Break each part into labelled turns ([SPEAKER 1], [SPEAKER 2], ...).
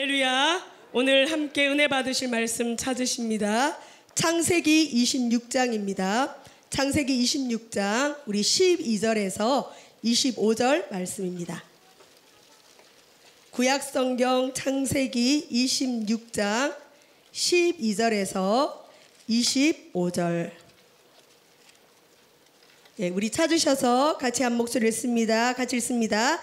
[SPEAKER 1] 할렐루야. 오늘 함께 은혜 받으실 말씀 찾으십니다. 창세기 26장입니다. 창세기 26장 우리 12절에서 25절 말씀입니다. 구약성경 창세기 26장 12절에서 25절. 우리 찾으셔서 같이 한 목소리를 씁니다. 같이 읽습니다.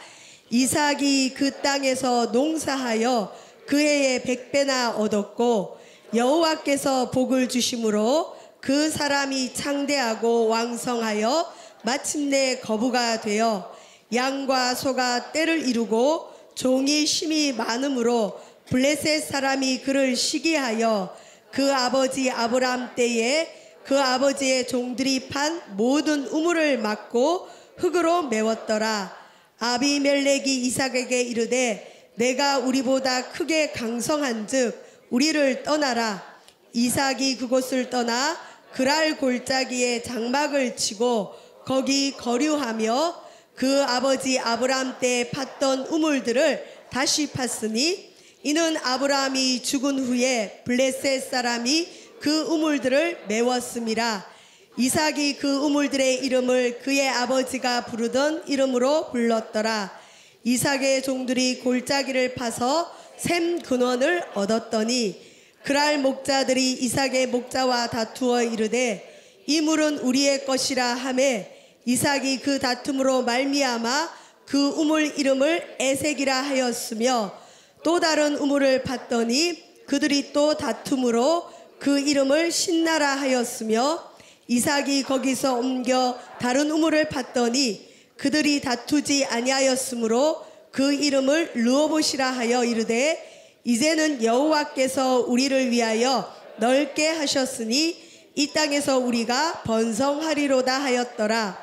[SPEAKER 1] 이삭이 그 땅에서 농사하여 그 해에 100배나 얻었고 여호와께서 복을 주심으로 그 사람이 창대하고 왕성하여 마침내 거부가 되어 양과 소가 떼를 이루고 종이 심이 많으므로 블레셋 사람이 그를 시기하여 그 아버지 아브람 때에 그 아버지의 종들이 판 모든 우물을 막고 흙으로 메웠더라. 아비멜렉이 이삭에게 이르되 내가 우리보다 크게 강성한즉 우리를 떠나라. 이삭이 그곳을 떠나 그랄 골짜기에 장막을 치고 거기 거류하며 그 아버지 아브람 때 팠던 우물들을 다시 팠으니 이는 아브람이 죽은 후에 블레셋 사람이 그 우물들을 메웠음이라. 이삭이 그 우물들의 이름을 그의 아버지가 부르던 이름으로 불렀더라. 이삭의 종들이 골짜기를 파서 샘 근원을 얻었더니 그랄 목자들이 이삭의 목자와 다투어 이르되 이 물은 우리의 것이라 하매 이삭이 그 다툼으로 말미암아 그 우물 이름을 에색이라 하였으며 또 다른 우물을 팠더니 그들이 또 다툼으로 그 이름을 신나라 하였으며 이삭이 거기서 옮겨 다른 우물을 팠더니 그들이 다투지 아니하였으므로 그 이름을 르호봇이라 하여 이르되 이제는 여호와께서 우리를 위하여 넓게 하셨으니 이 땅에서 우리가 번성하리로다 하였더라.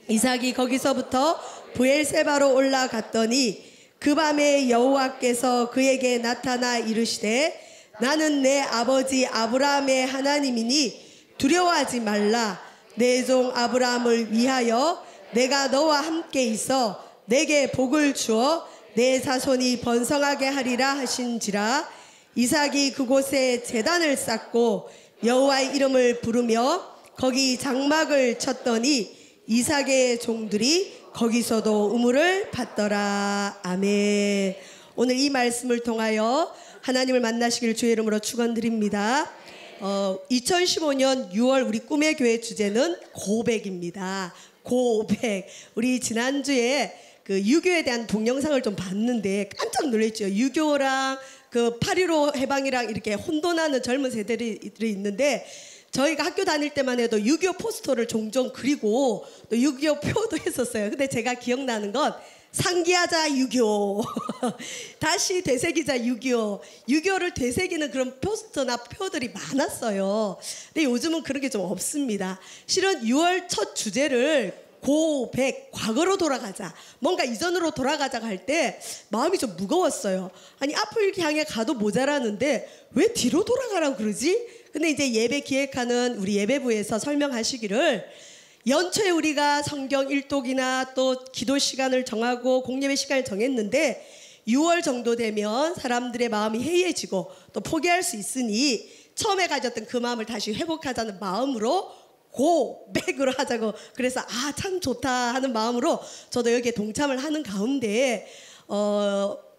[SPEAKER 1] 이삭이 거기서부터 브엘세바로 올라갔더니 그 밤에 여호와께서 그에게 나타나 이르시되 나는 내 아버지 아브라함의 하나님이니 두려워하지 말라. 내 종 아브라함을 위하여 내가 너와 함께 있어 내게 복을 주어 내 자손이 번성하게 하리라 하신지라. 이삭이 그곳에 제단을 쌓고 여호와의 이름을 부르며 거기 장막을 쳤더니 이삭의 종들이 거기서도 우물을 팠더라. 아멘. 오늘 이 말씀을 통하여 하나님을 만나시기를 주의 이름으로 축원드립니다. 2015년 6월 우리 꿈의 교회 주제는 고백입니다. 고백. 우리 지난주에 그 유교에 대한 동영상을 좀 봤는데 깜짝 놀랐죠. 유교랑 그 8.15 해방이랑 이렇게 혼돈하는 젊은 세대들이 있는데 저희가 학교 다닐 때만 해도 6.25 포스터를 종종 그리고 또 6.25 표도 했었어요. 근데 제가 기억나는 건 상기하자 6.25 다시 되새기자 6.25 6.25를 되새기는 그런 포스터나 표들이 많았어요. 근데 요즘은 그런 게 좀 없습니다. 실은 6월 첫 주제를 고백, 과거로 돌아가자, 뭔가 이전으로 돌아가자 할 때 마음이 좀 무거웠어요. 아니 앞을 향해 가도 모자라는데 왜 뒤로 돌아가라고 그러지? 근데 이제 예배 기획하는 우리 예배부에서 설명하시기를 연초에 우리가 성경 일독이나 또 기도 시간을 정하고 공예배 시간을 정했는데 6월 정도 되면 사람들의 마음이 해이해지고 또 포기할 수 있으니 처음에 가졌던 그 마음을 다시 회복하자는 마음으로 고백으로 하자고 그래서 참 좋다 하는 마음으로 저도 여기에 동참을 하는 가운데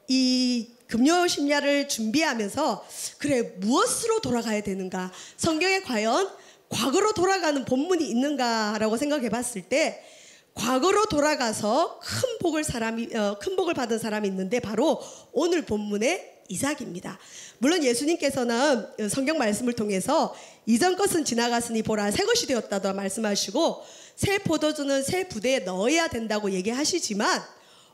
[SPEAKER 1] 이 금요 심야를 준비하면서 그래 무엇으로 돌아가야 되는가, 성경에 과연 과거로 돌아가는 본문이 있는가라고 생각해 봤을 때 과거로 돌아가서 큰 복을 받은 사람이 있는데 바로 오늘 본문의 이삭입니다. 물론 예수님께서는 성경 말씀을 통해서 이전 것은 지나갔으니 보라 새 것이 되었다고 말씀하시고 새 포도주는 새 부대에 넣어야 된다고 얘기하시지만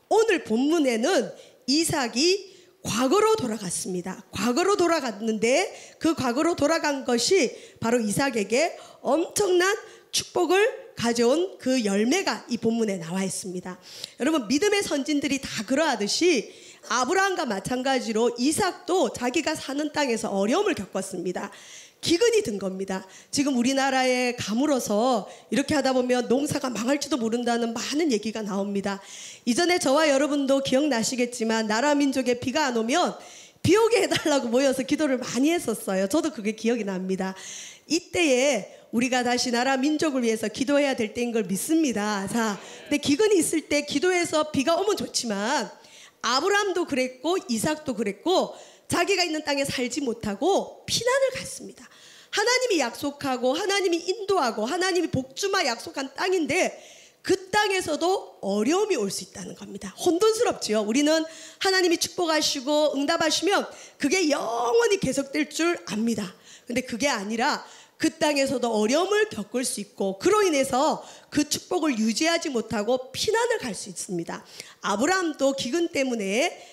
[SPEAKER 1] 오늘 본문에는 이삭이 과거로 돌아갔습니다. 과거로 돌아갔는데 그 과거로 돌아간 것이 바로 이삭에게 엄청난 축복을 가져온 그 열매가 이 본문에 나와 있습니다. 여러분 믿음의 선진들이 다 그러하듯이 아브라함과 마찬가지로 이삭도 자기가 사는 땅에서 어려움을 겪었습니다. 기근이 든 겁니다. 지금 우리나라에 가물어서 이렇게 하다 보면 농사가 망할지도 모른다는 많은 얘기가 나옵니다. 이전에 저와 여러분도 기억나시겠지만 나라 민족에 비가 안 오면 비 오게 해달라고 모여서 기도를 많이 했었어요. 저도 그게 기억이 납니다. 이때에 우리가 다시 나라 민족을 위해서 기도해야 될 때인 걸 믿습니다. 자, 근데 기근이 있을 때 기도해서 비가 오면 좋지만 아브라함도 그랬고 이삭도 그랬고 자기가 있는 땅에 살지 못하고 피난을 갔습니다. 하나님이 약속하고 하나님이 인도하고 하나님이 복주마 약속한 땅인데 그 땅에서도 어려움이 올 수 있다는 겁니다. 혼돈스럽지요. 우리는 하나님이 축복하시고 응답하시면 그게 영원히 계속될 줄 압니다. 근데 그게 아니라 그 땅에서도 어려움을 겪을 수 있고 그로 인해서 그 축복을 유지하지 못하고 피난을 갈 수 있습니다. 아브라함도 기근 때문에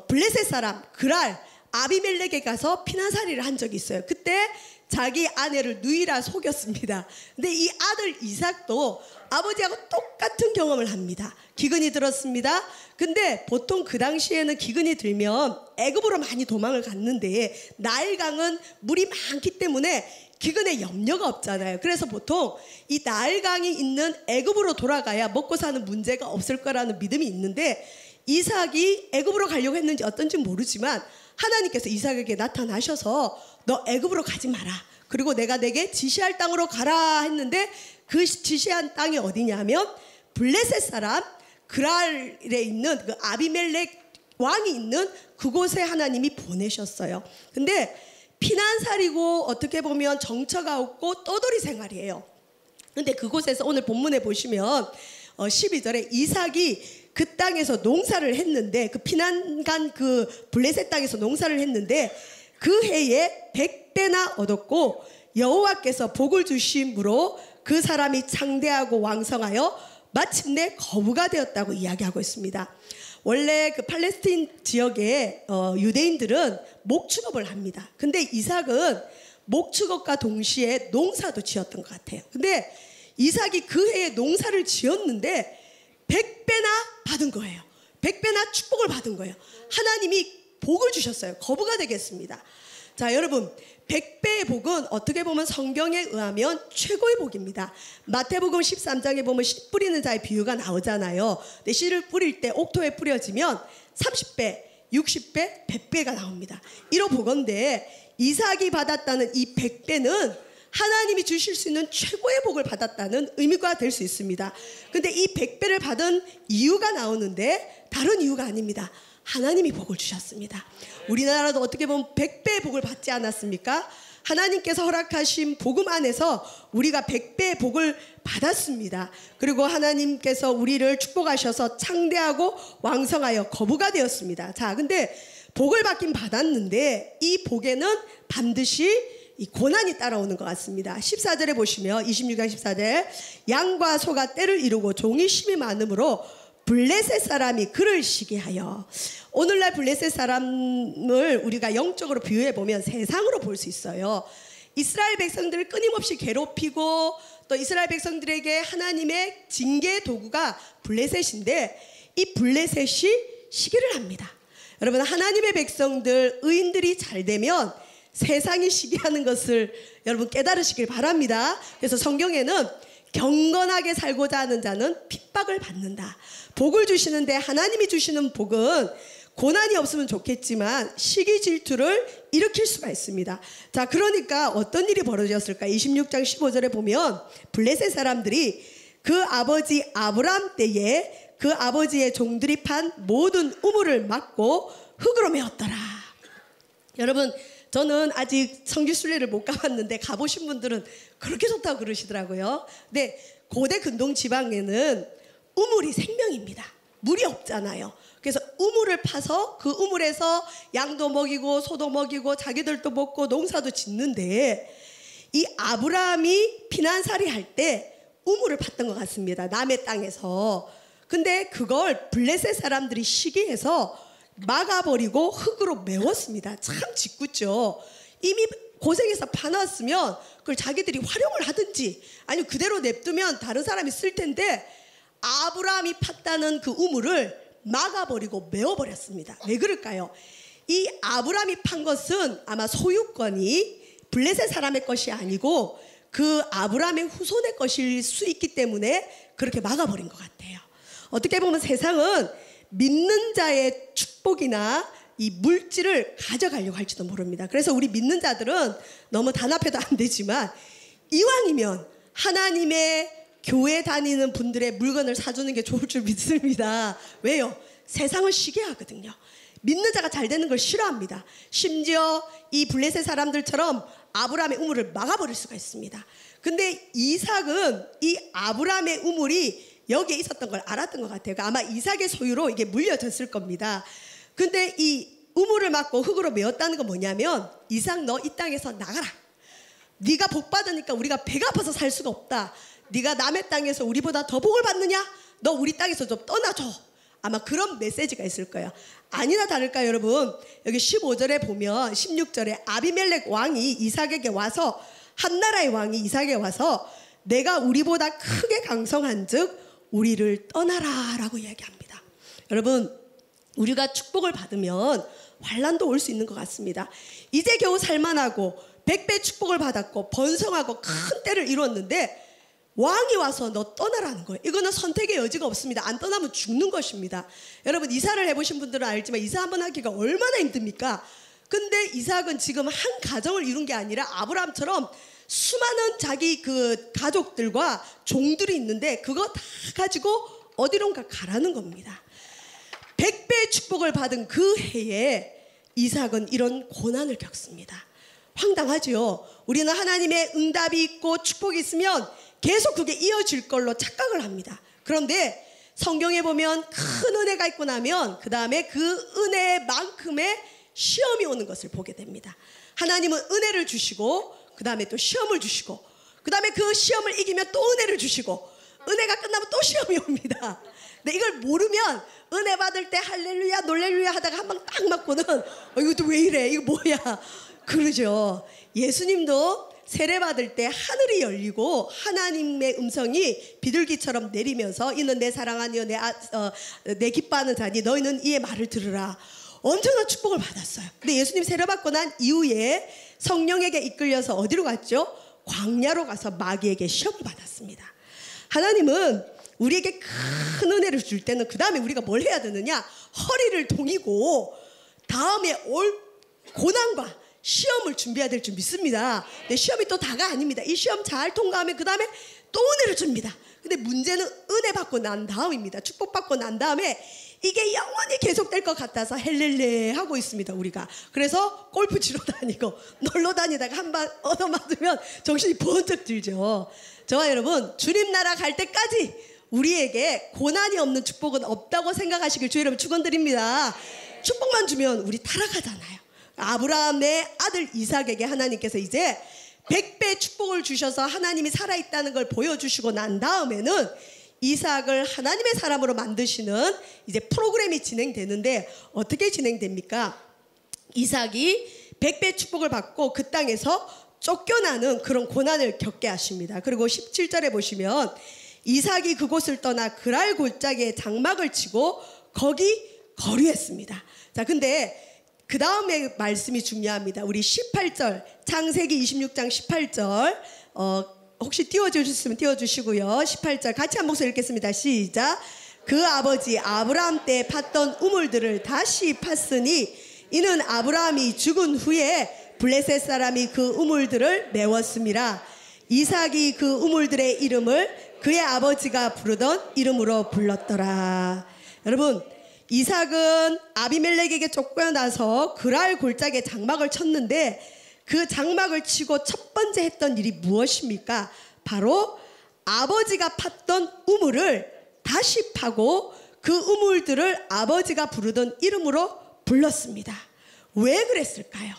[SPEAKER 1] 블레셋 사람 그랄 아비멜렉에 가서 피난살이를 한 적이 있어요. 그때 자기 아내를 누이라 속였습니다. 근데 이 아들 이삭도 아버지하고 똑같은 경험을 합니다. 기근이 들었습니다. 근데 보통 그 당시에는 기근이 들면 애굽으로 많이 도망을 갔는데 나일강은 물이 많기 때문에 기근에 염려가 없잖아요. 그래서 보통 이 나일강이 있는 애굽으로 돌아가야 먹고 사는 문제가 없을 거라는 믿음이 있는데 이삭이 애굽으로 가려고 했는지 어떤지 모르지만 하나님께서 이삭에게 나타나셔서 너 애굽으로 가지 마라. 그리고 내가 내게 지시할 땅으로 가라 했는데 그 지시한 땅이 어디냐면 블레셋 사람 그랄에 있는 그 아비멜렉 왕이 있는 그곳에 하나님이 보내셨어요. 근데 피난살이고 어떻게 보면 정처가 없고 떠돌이 생활이에요. 근데 그곳에서 오늘 본문에 보시면 12절에 이삭이 그 땅에서 농사를 했는데 그 피난 간 그 블레셋 땅에서 농사를 했는데 그 해에 100배나 얻었고 여호와께서 복을 주심으로 그 사람이 창대하고 왕성하여 마침내 거부가 되었다고 이야기하고 있습니다. 원래 그 팔레스틴 지역의 유대인들은 목축업을 합니다. 근데 이삭은 목축업과 동시에 농사도 지었던 것 같아요. 근데 이삭이 그 해에 농사를 지었는데 100배나 받은 거예요. 100배나 축복을 받은 거예요. 하나님이 복을 주셨어요. 거부가 되겠습니다. 자, 여러분 100배의 복은 어떻게 보면 성경에 의하면 최고의 복입니다. 마태복음 13장에 보면 씨 뿌리는 자의 비유가 나오잖아요. 근데 씨를 뿌릴 때 옥토에 뿌려지면 30배, 60배, 100배가 나옵니다. 이로 보건대 이삭이 받았다는 이 100배는 하나님이 주실 수 있는 최고의 복을 받았다는 의미가 될 수 있습니다. 근데 이 100배를 받은 이유가 나오는데 다른 이유가 아닙니다. 하나님이 복을 주셨습니다. 우리나라도 어떻게 보면 100배의 복을 받지 않았습니까? 하나님께서 허락하신 복음 안에서 우리가 100배의 복을 받았습니다. 그리고 하나님께서 우리를 축복하셔서 창대하고 왕성하여 거부가 되었습니다. 자, 근데 복을 받긴 받았는데 이 복에는 반드시 이 고난이 따라오는 것 같습니다. 14절에 보시면 26장 14절 양과 소가 때를 이루고 종이 심이 많으므로 블레셋 사람이 그를 시기하여. 오늘날 블레셋 사람을 우리가 영적으로 비유해 보면 세상으로 볼 수 있어요. 이스라엘 백성들을 끊임없이 괴롭히고 또 이스라엘 백성들에게 하나님의 징계 도구가 블레셋인데 이 블레셋이 시기를 합니다. 여러분 하나님의 백성들 의인들이 잘 되면 세상이 시기하는 것을 여러분 깨달으시길 바랍니다. 그래서 성경에는 경건하게 살고자 하는 자는 핍박을 받는다. 복을 주시는데 하나님이 주시는 복은 고난이 없으면 좋겠지만 시기 질투를 일으킬 수가 있습니다. 자, 그러니까 어떤 일이 벌어졌을까? 26장 15절에 보면 블레셋 사람들이 그 아버지 아브람 때에 그 아버지의 종들이 판 모든 우물을 막고 흙으로 메웠더라. 여러분 저는 아직 성지순례를 못 가봤는데 가보신 분들은 그렇게 좋다고 그러시더라고요. 근데 고대 근동 지방에는 우물이 생명입니다. 물이 없잖아요. 그래서 우물을 파서 그 우물에서 양도 먹이고 소도 먹이고 자기들도 먹고 농사도 짓는데 이 아브라함이 피난살이 할 때 우물을 팠던 것 같습니다. 남의 땅에서. 근데 그걸 블레셋 사람들이 시기해서 막아버리고 흙으로 메웠습니다. 참 짓궂죠. 이미 고생해서 파놨으면 그걸 자기들이 활용을 하든지 아니면 그대로 냅두면 다른 사람이 쓸 텐데 아브라함이 팠다는 그 우물을 막아버리고 메워버렸습니다. 왜 그럴까요? 이 아브라함이 판 것은 아마 소유권이 블레셋 사람의 것이 아니고 그 아브라함의 후손의 것일 수 있기 때문에 그렇게 막아버린 것 같아요. 어떻게 보면 세상은 믿는 자의 축복이나 이 물질을 가져가려고 할지도 모릅니다. 그래서 우리 믿는 자들은 너무 단합해도 안 되지만 이왕이면 하나님의 교회 다니는 분들의 물건을 사주는 게 좋을 줄 믿습니다. 왜요? 세상을 시게 하거든요. 믿는 자가 잘 되는 걸 싫어합니다. 심지어 이 블레셋 사람들처럼 아브라함의 우물을 막아버릴 수가 있습니다. 근데 이삭은 이 아브라함의 우물이 여기에 있었던 걸 알았던 것 같아요. 그러니까 아마 이삭의 소유로 이게 물려졌을 겁니다. 근데 이 우물을 막고 흙으로 메웠다는 건 뭐냐면, 이삭 너 이 땅에서 나가라. 네가 복 받으니까 우리가 배가 아파서 살 수가 없다. 네가 남의 땅에서 우리보다 더 복을 받느냐? 너 우리 땅에서 좀 떠나줘. 아마 그런 메시지가 있을 거예요. 아니나 다를까 여러분, 여기 15절에 보면 16절에 아비멜렉 왕이 이삭에게 와서, 한 나라의 왕이 이삭에게 와서 내가 우리보다 크게 강성한 즉 우리를 떠나라 라고 이야기합니다. 여러분, 우리가 축복을 받으면 환난도 올 수 있는 것 같습니다. 이제 겨우 살만하고 100배 축복을 받았고 번성하고 큰 때를 이뤘는데 왕이 와서 너 떠나라는 거예요. 이거는 선택의 여지가 없습니다. 안 떠나면 죽는 것입니다. 여러분, 이사를 해보신 분들은 알지만 이사 한번 하기가 얼마나 힘듭니까? 근데 이삭은 지금 한 가정을 이룬 게 아니라 아브라함처럼 수많은 자기 그 가족들과 종들이 있는데 그거 다 가지고 어디론가 가라는 겁니다. 100배의 축복을 받은 그 해에 이삭은 이런 고난을 겪습니다. 황당하죠. 우리는 하나님의 응답이 있고 축복이 있으면 계속 그게 이어질 걸로 착각을 합니다. 그런데 성경에 보면 큰 은혜가 있고 나면 그 다음에 그 은혜만큼의 시험이 오는 것을 보게 됩니다. 하나님은 은혜를 주시고 그 다음에 또 시험을 주시고 그 다음에 그 시험을 이기면 또 은혜를 주시고 은혜가 끝나면 또 시험이 옵니다. 근데 이걸 모르면 은혜 받을 때 할렐루야 놀렐루야 하다가 한 방 딱 맞고는 이것도 왜 이래, 이거 뭐야 그러죠. 예수님도 세례 받을 때 하늘이 열리고 하나님의 음성이 비둘기처럼 내리면서 이는 내 사랑하니 내 기뻐하는 자니 너희는 이의 말을 들으라. 엄청난 축복을 받았어요. 근데 예수님 세례 받고 난 이후에 성령에게 이끌려서 어디로 갔죠? 광야로 가서 마귀에게 시험을 받았습니다. 하나님은 우리에게 큰 은혜를 줄 때는 그 다음에 우리가 뭘 해야 되느냐? 허리를 동이고 다음에 올 고난과 시험을 준비해야 될 줄 믿습니다. 근데 시험이 또 다가 아닙니다. 이 시험 잘 통과하면 그 다음에 또 은혜를 줍니다. 근데 문제는 은혜 받고 난 다음입니다. 축복 받고 난 다음에 이게 영원히 계속될 것 같아서 헬렐레 하고 있습니다, 우리가. 그래서 골프 치러 다니고 놀러 다니다가 한 번 얻어맞으면 정신이 번쩍 들죠. 저와 여러분, 주님 나라 갈 때까지 우리에게 고난이 없는 축복은 없다고 생각하시길 주 여러분 축원드립니다. 축복만 주면 우리 타락하잖아요. 아브라함의 아들 이삭에게 하나님께서 이제 100배 축복을 주셔서 하나님이 살아있다는 걸 보여주시고 난 다음에는 이삭을 하나님의 사람으로 만드시는 이제 프로그램이 진행되는데 어떻게 진행됩니까? 이삭이 100배 축복을 받고 그 땅에서 쫓겨나는 그런 고난을 겪게 하십니다. 그리고 17절에 보시면 이삭이 그곳을 떠나 그랄 골짜기에 장막을 치고 거기 거류했습니다. 자, 근데 그 다음에 말씀이 중요합니다. 우리 18절, 창세기 26장 18절 혹시 띄워주셨으면 띄워주시고요. 18절 같이 한 목소리 읽겠습니다. 시작. 그 아버지 아브라함 때 팠던 우물들을 다시 팠으니 이는 아브라함이 죽은 후에 블레셋 사람이 그 우물들을 메웠습니다. 이삭이 그 우물들의 이름을 그의 아버지가 부르던 이름으로 불렀더라. 여러분, 이삭은 아비멜렉에게 쫓겨나서 그랄 골짜기에 장막을 쳤는데 그 장막을 치고 첫 번째 했던 일이 무엇입니까? 바로 아버지가 팠던 우물을 다시 파고 그 우물들을 아버지가 부르던 이름으로 불렀습니다. 왜 그랬을까요?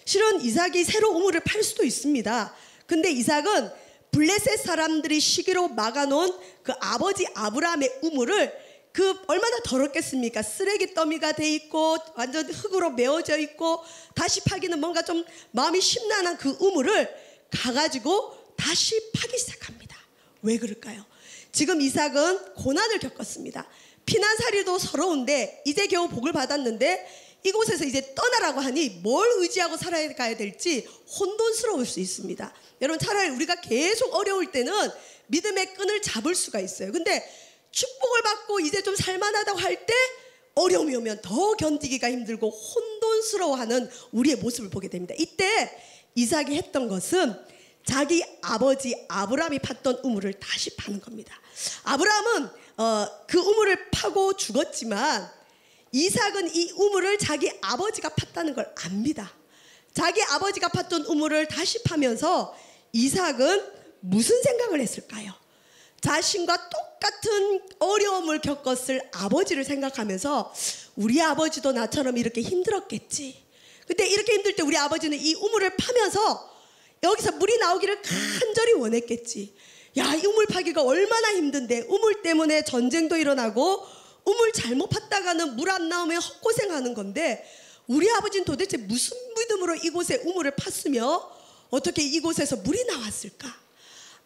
[SPEAKER 1] 실은 이삭이 새로 우물을 팔 수도 있습니다. 근데 이삭은 블레셋 사람들이 시기로 막아놓은 그 아버지 아브라함의 우물을 그 얼마나 더럽겠습니까? 쓰레기 더미가 돼 있고 완전 흙으로 메워져 있고 다시 파기는 뭔가 좀 마음이 심란한 그 우물을 가가지고 다시 파기 시작합니다. 왜 그럴까요? 지금 이삭은 고난을 겪었습니다. 피난살이도 서러운데 이제 겨우 복을 받았는데 이곳에서 이제 떠나라고 하니 뭘 의지하고 살아가야 될지 혼돈스러울 수 있습니다. 여러분, 차라리 우리가 계속 어려울 때는 믿음의 끈을 잡을 수가 있어요. 근데 축복을 받고 이제 좀 살만하다고 할 때 어려움이 오면 더 견디기가 힘들고 혼돈스러워하는 우리의 모습을 보게 됩니다. 이때 이삭이 했던 것은 자기 아버지 아브라함이 팠던 우물을 다시 파는 겁니다. 아브라함은 그 우물을 파고 죽었지만 이삭은 이 우물을 자기 아버지가 팠다는 걸 압니다. 자기 아버지가 팠던 우물을 다시 파면서 이삭은 무슨 생각을 했을까요? 자신과 똑같은 어려움을 겪었을 아버지를 생각하면서 우리 아버지도 나처럼 이렇게 힘들었겠지. 근데 이렇게 힘들 때 우리 아버지는 이 우물을 파면서 여기서 물이 나오기를 간절히 원했겠지. 야, 이 우물 파기가 얼마나 힘든데, 우물 때문에 전쟁도 일어나고 우물 잘못 팠다가는 물 안 나오면 헛고생하는 건데 우리 아버지는 도대체 무슨 믿음으로 이곳에 우물을 팠으며 어떻게 이곳에서 물이 나왔을까?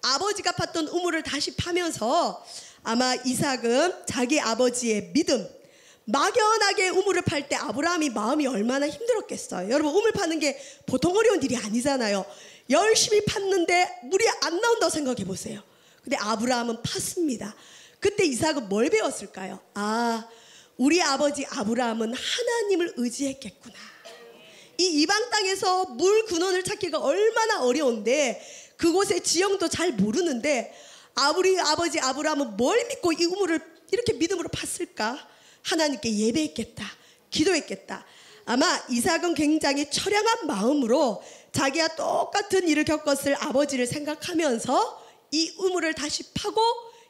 [SPEAKER 1] 아버지가 팠던 우물을 다시 파면서 아마 이삭은 자기 아버지의 믿음, 막연하게 우물을 팔 때 아브라함이 마음이 얼마나 힘들었겠어요. 여러분, 우물 파는 게 보통 어려운 일이 아니잖아요. 열심히 팠는데 물이 안 나온다고 생각해 보세요. 근데 아브라함은 팠습니다. 그때 이삭은 뭘 배웠을까요? 아, 우리 아버지 아브라함은 하나님을 의지했겠구나. 이 이방 땅에서 물 근원을 찾기가 얼마나 어려운데 그곳의 지형도 잘 모르는데 우리 아버지 아브라함은 뭘 믿고 이 우물을 이렇게 믿음으로 팠을까? 하나님께 예배했겠다, 기도했겠다. 아마 이삭은 굉장히 처량한 마음으로 자기와 똑같은 일을 겪었을 아버지를 생각하면서 이 우물을 다시 파고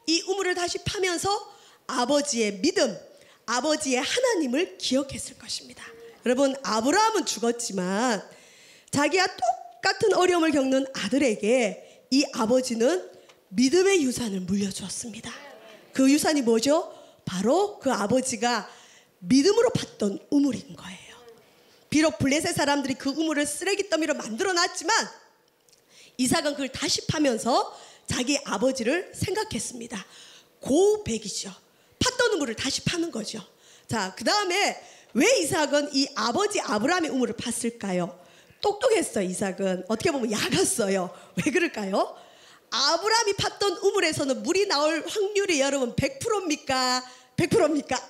[SPEAKER 1] 이 우물을 다시 파면서 아버지의 믿음, 아버지의 하나님을 기억했을 것입니다. 여러분, 아브라함은 죽었지만 자기와 똑같은 어려움을 겪는 아들에게 이 아버지는 믿음의 유산을 물려주었습니다. 그 유산이 뭐죠? 바로 그 아버지가 믿음으로 팠던 우물인 거예요. 비록 블레셋 사람들이 그 우물을 쓰레기 더미로 만들어 놨지만 이삭은 그걸 다시 파면서 자기 아버지를 생각했습니다. 고백이죠. 팠던 우물을 다시 파는 거죠. 자, 그 다음에 왜 이삭은 이 아버지 아브라함의 우물을 팠을까요? 똑똑했어요. 이삭은 어떻게 보면 야갔어요. 왜 그럴까요? 아브라함이 팠던 우물에서는 물이 나올 확률이 여러분 100%입니까? 100%입니까?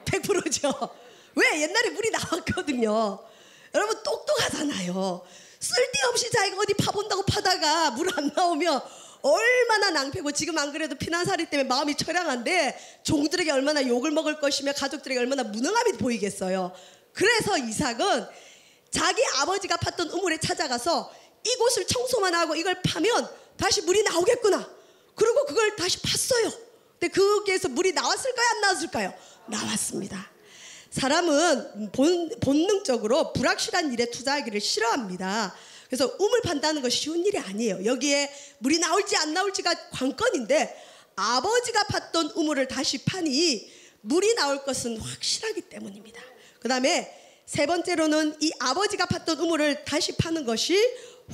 [SPEAKER 1] 100%죠. 왜? 옛날에 물이 나왔거든요. 여러분, 똑똑하잖아요. 쓸데없이 자기가 어디 파본다고 파다가 물 안 나오면 얼마나 낭패고, 지금 안 그래도 피난살이 때문에 마음이 처량한데 종들에게 얼마나 욕을 먹을 것이며 가족들에게 얼마나 무능함이 보이겠어요. 그래서 이삭은 자기 아버지가 팠던 우물에 찾아가서 이곳을 청소만 하고 이걸 파면 다시 물이 나오겠구나. 그리고 그걸 다시 팠어요. 근데 거기에서 물이 나왔을까요? 안 나왔을까요? 나왔습니다. 사람은 본능적으로 불확실한 일에 투자하기를 싫어합니다. 그래서 우물 판다는 것이 쉬운 일이 아니에요. 여기에 물이 나올지 안 나올지가 관건인데 아버지가 팠던 우물을 다시 파니 물이 나올 것은 확실하기 때문입니다. 그 다음에 세 번째로는 이 아버지가 팠던 우물을 다시 파는 것이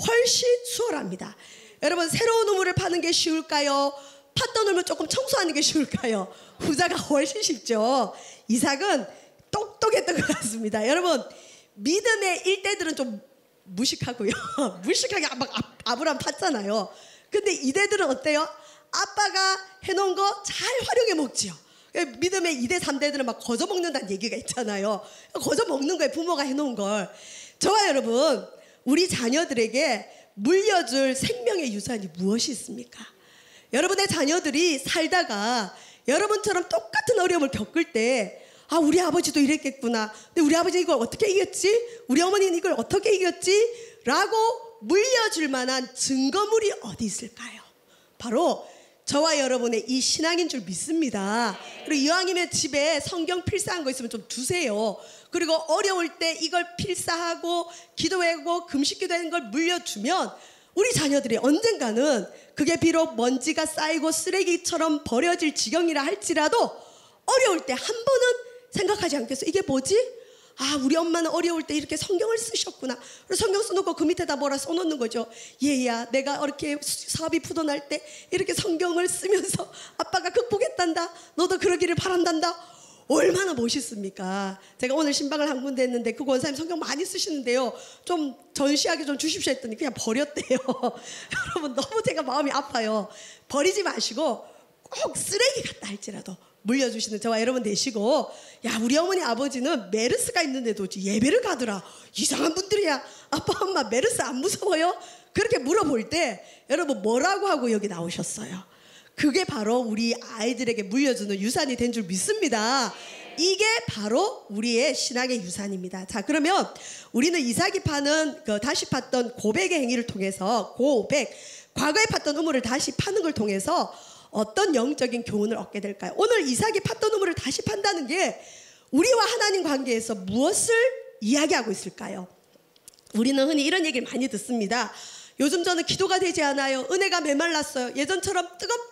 [SPEAKER 1] 훨씬 수월합니다. 여러분, 새로운 우물을 파는 게 쉬울까요? 팠던 우물 조금 청소하는 게 쉬울까요? 후자가 훨씬 쉽죠. 이삭은 똑똑했던 것 같습니다. 여러분, 믿음의 일대들은 좀 무식하고요. 무식하게 막 아브라함 팠잖아요. 근데 이대들은 어때요? 아빠가 해놓은 거 잘 활용해 먹지요. 믿음의 2대 3대들은 막 거저 먹는다는 얘기가 있잖아요. 거저 먹는 거예요. 부모가 해놓은 걸. 저와 여러분, 우리 자녀들에게 물려줄 생명의 유산이 무엇이 있습니까? 여러분의 자녀들이 살다가 여러분처럼 똑같은 어려움을 겪을 때 아, 우리 아버지도 이랬겠구나. 근데 우리 아버지는 이걸 어떻게 이겼지? 우리 어머니는 이걸 어떻게 이겼지? 라고 물려줄 만한 증거물이 어디 있을까요? 바로 저와 여러분의 이 신앙인 줄 믿습니다. 그리고 이왕이면 집에 성경 필사한 거 있으면 좀 두세요. 그리고 어려울 때 이걸 필사하고 기도하고 금식기도하는 걸 물려주면 우리 자녀들이 언젠가는 그게 비록 먼지가 쌓이고 쓰레기처럼 버려질 지경이라 할지라도 어려울 때 한 번은 생각하지 않겠어요? 이게 뭐지? 아, 우리 엄마는 어려울 때 이렇게 성경을 쓰셨구나. 그래서 성경 써놓고 그 밑에다 뭐라 써놓는 거죠. 얘야, 내가 이렇게 사업이 부도날 때 이렇게 성경을 쓰면서 아빠가 극복했단다. 너도 그러기를 바란단다. 얼마나 멋있습니까? 제가 오늘 신방을 한 군데 했는데 그 권사님 성경 많이 쓰시는데요. 좀 전시하게 좀 주십시오 했더니 그냥 버렸대요. 여러분, 너무 제가 마음이 아파요. 버리지 마시고 꼭 쓰레기 같다 할지라도 물려주시는 저와 여러분 되시고, 야, 우리 어머니 아버지는 메르스가 있는데도 예배를 가더라. 이상한 분들이야. 아빠 엄마 메르스 안 무서워요? 그렇게 물어볼 때 여러분 뭐라고 하고 여기 나오셨어요? 그게 바로 우리 아이들에게 물려주는 유산이 된 줄 믿습니다. 이게 바로 우리의 신앙의 유산입니다. 자, 그러면 우리는 이삭이 파는 다시 팠던 고백의 행위를 통해서, 고백, 과거에 팠던 우물을 다시 파는 걸 통해서 어떤 영적인 교훈을 얻게 될까요? 오늘 이삭이 팠던 우물을 다시 판다는 게 우리와 하나님 관계에서 무엇을 이야기하고 있을까요? 우리는 흔히 이런 얘기를 많이 듣습니다. 요즘 저는 기도가 되지 않아요. 은혜가 메말랐어요. 예전처럼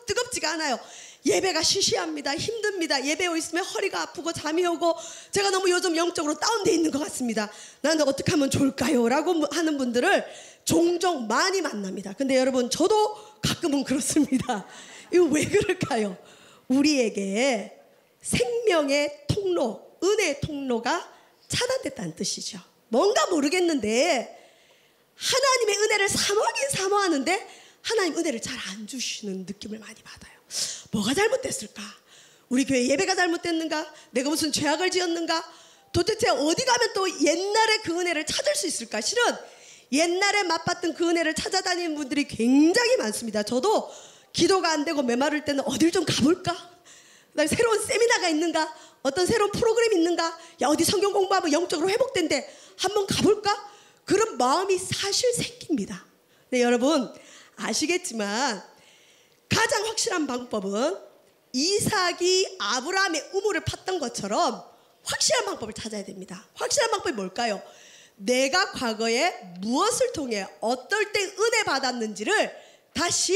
[SPEAKER 1] 뜨겁지가 않아요. 예배가 시시합니다. 힘듭니다. 예배 있으면 허리가 아프고 잠이 오고 제가 너무 요즘 영적으로 다운돼 있는 것 같습니다. 나는 어떻게 하면 좋을까요? 라고 하는 분들을 종종 많이 만납니다. 근데 여러분, 저도 가끔은 그렇습니다. 이거 왜 그럴까요? 우리에게 생명의 통로, 은혜의 통로가 차단됐다는 뜻이죠. 뭔가 모르겠는데 하나님의 은혜를 사모하긴 사모하는데 하나님 은혜를 잘 안 주시는 느낌을 많이 받아요. 뭐가 잘못됐을까? 우리 교회 예배가 잘못됐는가? 내가 무슨 죄악을 지었는가? 도대체 어디 가면 또 옛날에 그 은혜를 찾을 수 있을까? 실은 옛날에 맛봤던 그 은혜를 찾아다니는 분들이 굉장히 많습니다. 저도 기도가 안 되고 메마를 때는 어딜 좀 가볼까? 그다음에 새로운 세미나가 있는가? 어떤 새로운 프로그램이 있는가? 야, 어디 성경 공부하면 영적으로 회복된대. 한번 가볼까? 그런 마음이 사실 생깁니다. 네, 여러분 아시겠지만 가장 확실한 방법은 이삭이 아브라함의 우물을 팠던 것처럼 확실한 방법을 찾아야 됩니다. 확실한 방법이 뭘까요? 내가 과거에 무엇을 통해 어떨 때 은혜 받았는지를 다시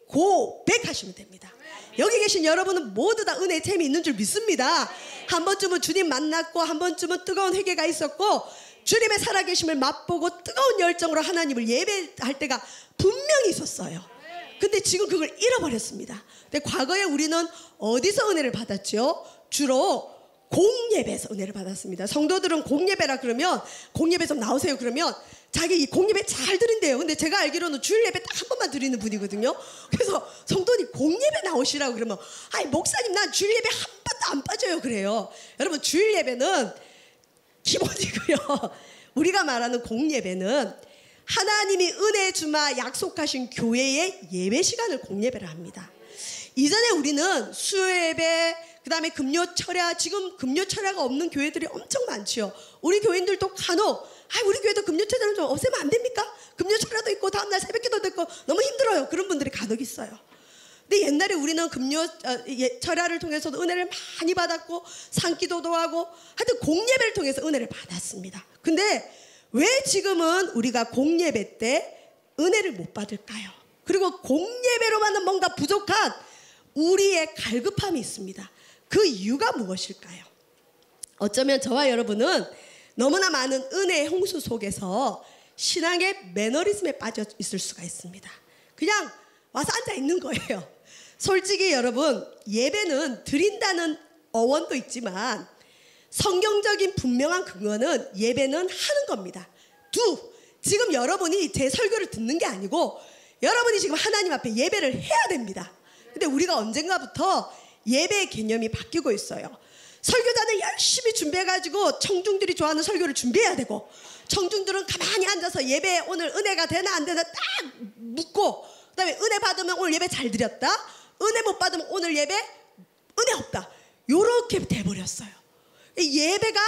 [SPEAKER 1] 고백하시면 됩니다. 여기 계신 여러분은 모두 다 은혜의 템이 있는 줄 믿습니다. 한 번쯤은 주님 만났고, 한 번쯤은 뜨거운 회개가 있었고, 주님의 살아계심을 맛보고 뜨거운 열정으로 하나님을 예배할 때가 분명히 있었어요. 근데 지금 그걸 잃어버렸습니다. 근데 과거에 우리는 어디서 은혜를 받았죠? 주로 공예배에서 은혜를 받았습니다. 성도들은 공예배라 그러면, 공예배 좀 나오세요 그러면 자기 이 공예배 잘 드린대요. 근데 제가 알기로는 주일 예배 딱 한 번만 드리는 분이거든요. 그래서 성도님 공예배 나오시라고 그러면, 아이 목사님 난 주일 예배 한 번도 안 빠져요 그래요. 여러분, 주일 예배는 기본이고요. 우리가 말하는 공예배는 하나님이 은혜 주마 약속하신 교회의 예배 시간을 공예배를 합니다. 이전에 우리는 수요예배, 그 다음에 금요철야, 지금 금요철야가 없는 교회들이 엄청 많지요. 우리 교인들도 간혹 우리 교회도 금요철야는 좀 없애면 안 됩니까? 금요철야도 있고 다음날 새벽기도도 있고 너무 힘들어요. 그런 분들이 간혹 있어요. 근데 옛날에 우리는 철야를 통해서도 은혜를 많이 받았고 산기도도 하고 하여튼 공예배를 통해서 은혜를 받았습니다. 근데 왜 지금은 우리가 공예배 때 은혜를 못 받을까요? 그리고 공예배로만은 뭔가 부족한 우리의 갈급함이 있습니다. 그 이유가 무엇일까요? 어쩌면 저와 여러분은 너무나 많은 은혜의 홍수 속에서 신앙의 매너리즘에 빠져 있을 수가 있습니다. 그냥 와서 앉아 있는 거예요. 솔직히 여러분, 예배는 드린다는 어원도 있지만 성경적인 분명한 근거는 예배는 하는 겁니다. 지금 여러분이 제 설교를 듣는 게 아니고 여러분이 지금 하나님 앞에 예배를 해야 됩니다. 근데 우리가 언젠가부터 예배의 개념이 바뀌고 있어요. 설교자는 열심히 준비해가지고 청중들이 좋아하는 설교를 준비해야 되고, 청중들은 가만히 앉아서 예배 오늘 은혜가 되나 안 되나 딱 묻고, 그 다음에 은혜 받으면 오늘 예배 잘 드렸다, 은혜 못 받으면 오늘 예배 은혜 없다, 요렇게 돼버렸어요. 예배가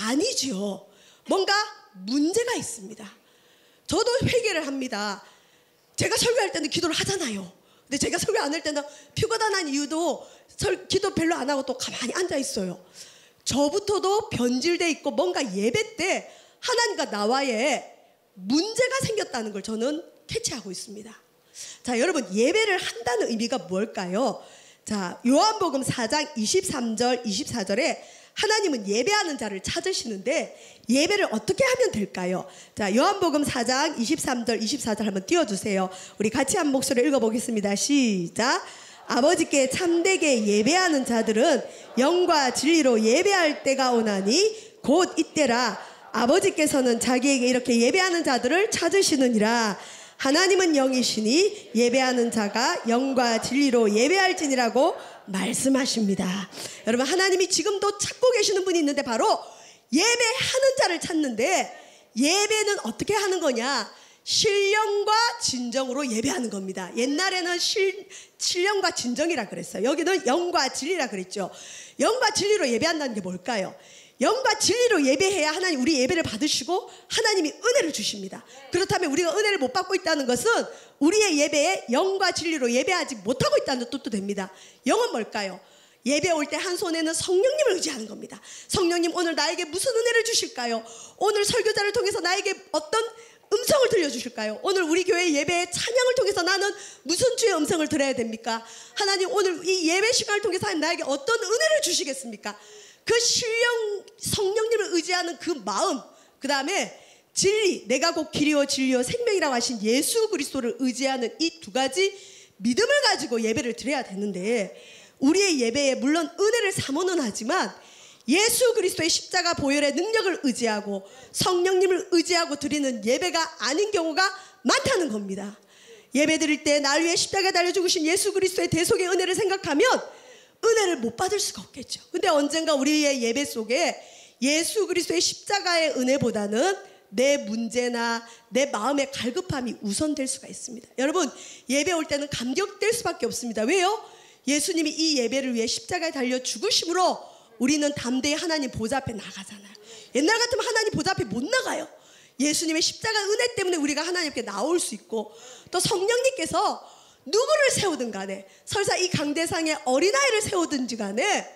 [SPEAKER 1] 아니죠. 뭔가 문제가 있습니다. 저도 회개를 합니다. 제가 설교할 때는 기도를 하잖아요. 근데 제가 설교 안 할 때는 피곤한 이유도 기도 별로 안 하고 또 가만히 앉아 있어요. 저부터도 변질돼 있고 뭔가 예배 때 하나님과 나와의 문제가 생겼다는 걸 저는 캐치하고 있습니다. 자, 여러분, 예배를 한다는 의미가 뭘까요? 자, 요한복음 4장 23절 24절에 하나님은 예배하는 자를 찾으시는데 예배를 어떻게 하면 될까요? 자, 요한복음 4장 23절 24절 한번 띄워주세요. 우리 같이 한 목소리 읽어보겠습니다. 시작. 아버지께 참되게 예배하는 자들은 영과 진리로 예배할 때가 오나니 곧 이때라. 아버지께서는 자기에게 이렇게 예배하는 자들을 찾으시느니라. 하나님은 영이시니 예배하는 자가 영과 진리로 예배할지니라고 말씀하십니다. 여러분, 하나님이 지금도 찾고 계시는 분이 있는데 바로 예배하는 자를 찾는데, 예배는 어떻게 하는 거냐? 신령과 진정으로 예배하는 겁니다. 옛날에는 신령과 진정이라 그랬어요. 여기는 영과 진리라 그랬죠. 영과 진리로 예배한다는 게 뭘까요? 영과 진리로 예배해야 하나님 우리 예배를 받으시고 하나님이 은혜를 주십니다. 그렇다면 우리가 은혜를 못 받고 있다는 것은 우리의 예배에 영과 진리로 예배하지 못하고 있다는 뜻도 됩니다. 영은 뭘까요? 예배 올 때 한 손에는 성령님을 의지하는 겁니다. 성령님, 오늘 나에게 무슨 은혜를 주실까요? 오늘 설교자를 통해서 나에게 어떤 음성을 들려주실까요? 오늘 우리 교회 예배의 찬양을 통해서 나는 무슨 주의 음성을 들어야 됩니까? 하나님, 오늘 이 예배 시간을 통해서 하나님 나에게 어떤 은혜를 주시겠습니까? 그 신령 성령님을 의지하는 그 마음, 그 다음에 진리, 내가 곧 길이요 진리요 생명이라고 하신 예수 그리스도를 의지하는 이 두 가지 믿음을 가지고 예배를 드려야 되는데, 우리의 예배에 물론 은혜를 사모는 하지만 예수 그리스도의 십자가 보혈의 능력을 의지하고 성령님을 의지하고 드리는 예배가 아닌 경우가 많다는 겁니다. 예배 드릴 때 날 위해 십자가 달려 죽으신 예수 그리스도의 대속의 은혜를 생각하면 은혜를 못 받을 수가 없겠죠. 근데 언젠가 우리의 예배 속에 예수 그리스도의 십자가의 은혜보다는 내 문제나 내 마음의 갈급함이 우선될 수가 있습니다. 여러분, 예배 올 때는 감격될 수밖에 없습니다. 왜요? 예수님이 이 예배를 위해 십자가에 달려 죽으심으로 우리는 담대히 하나님 보좌 앞에 나가잖아요. 옛날 같으면 하나님 보좌 앞에 못 나가요. 예수님의 십자가 은혜 때문에 우리가 하나님께 나올 수 있고, 또 성령님께서 누구를 세우든 간에, 설사 이 강대상에 어린아이를 세우든지 간에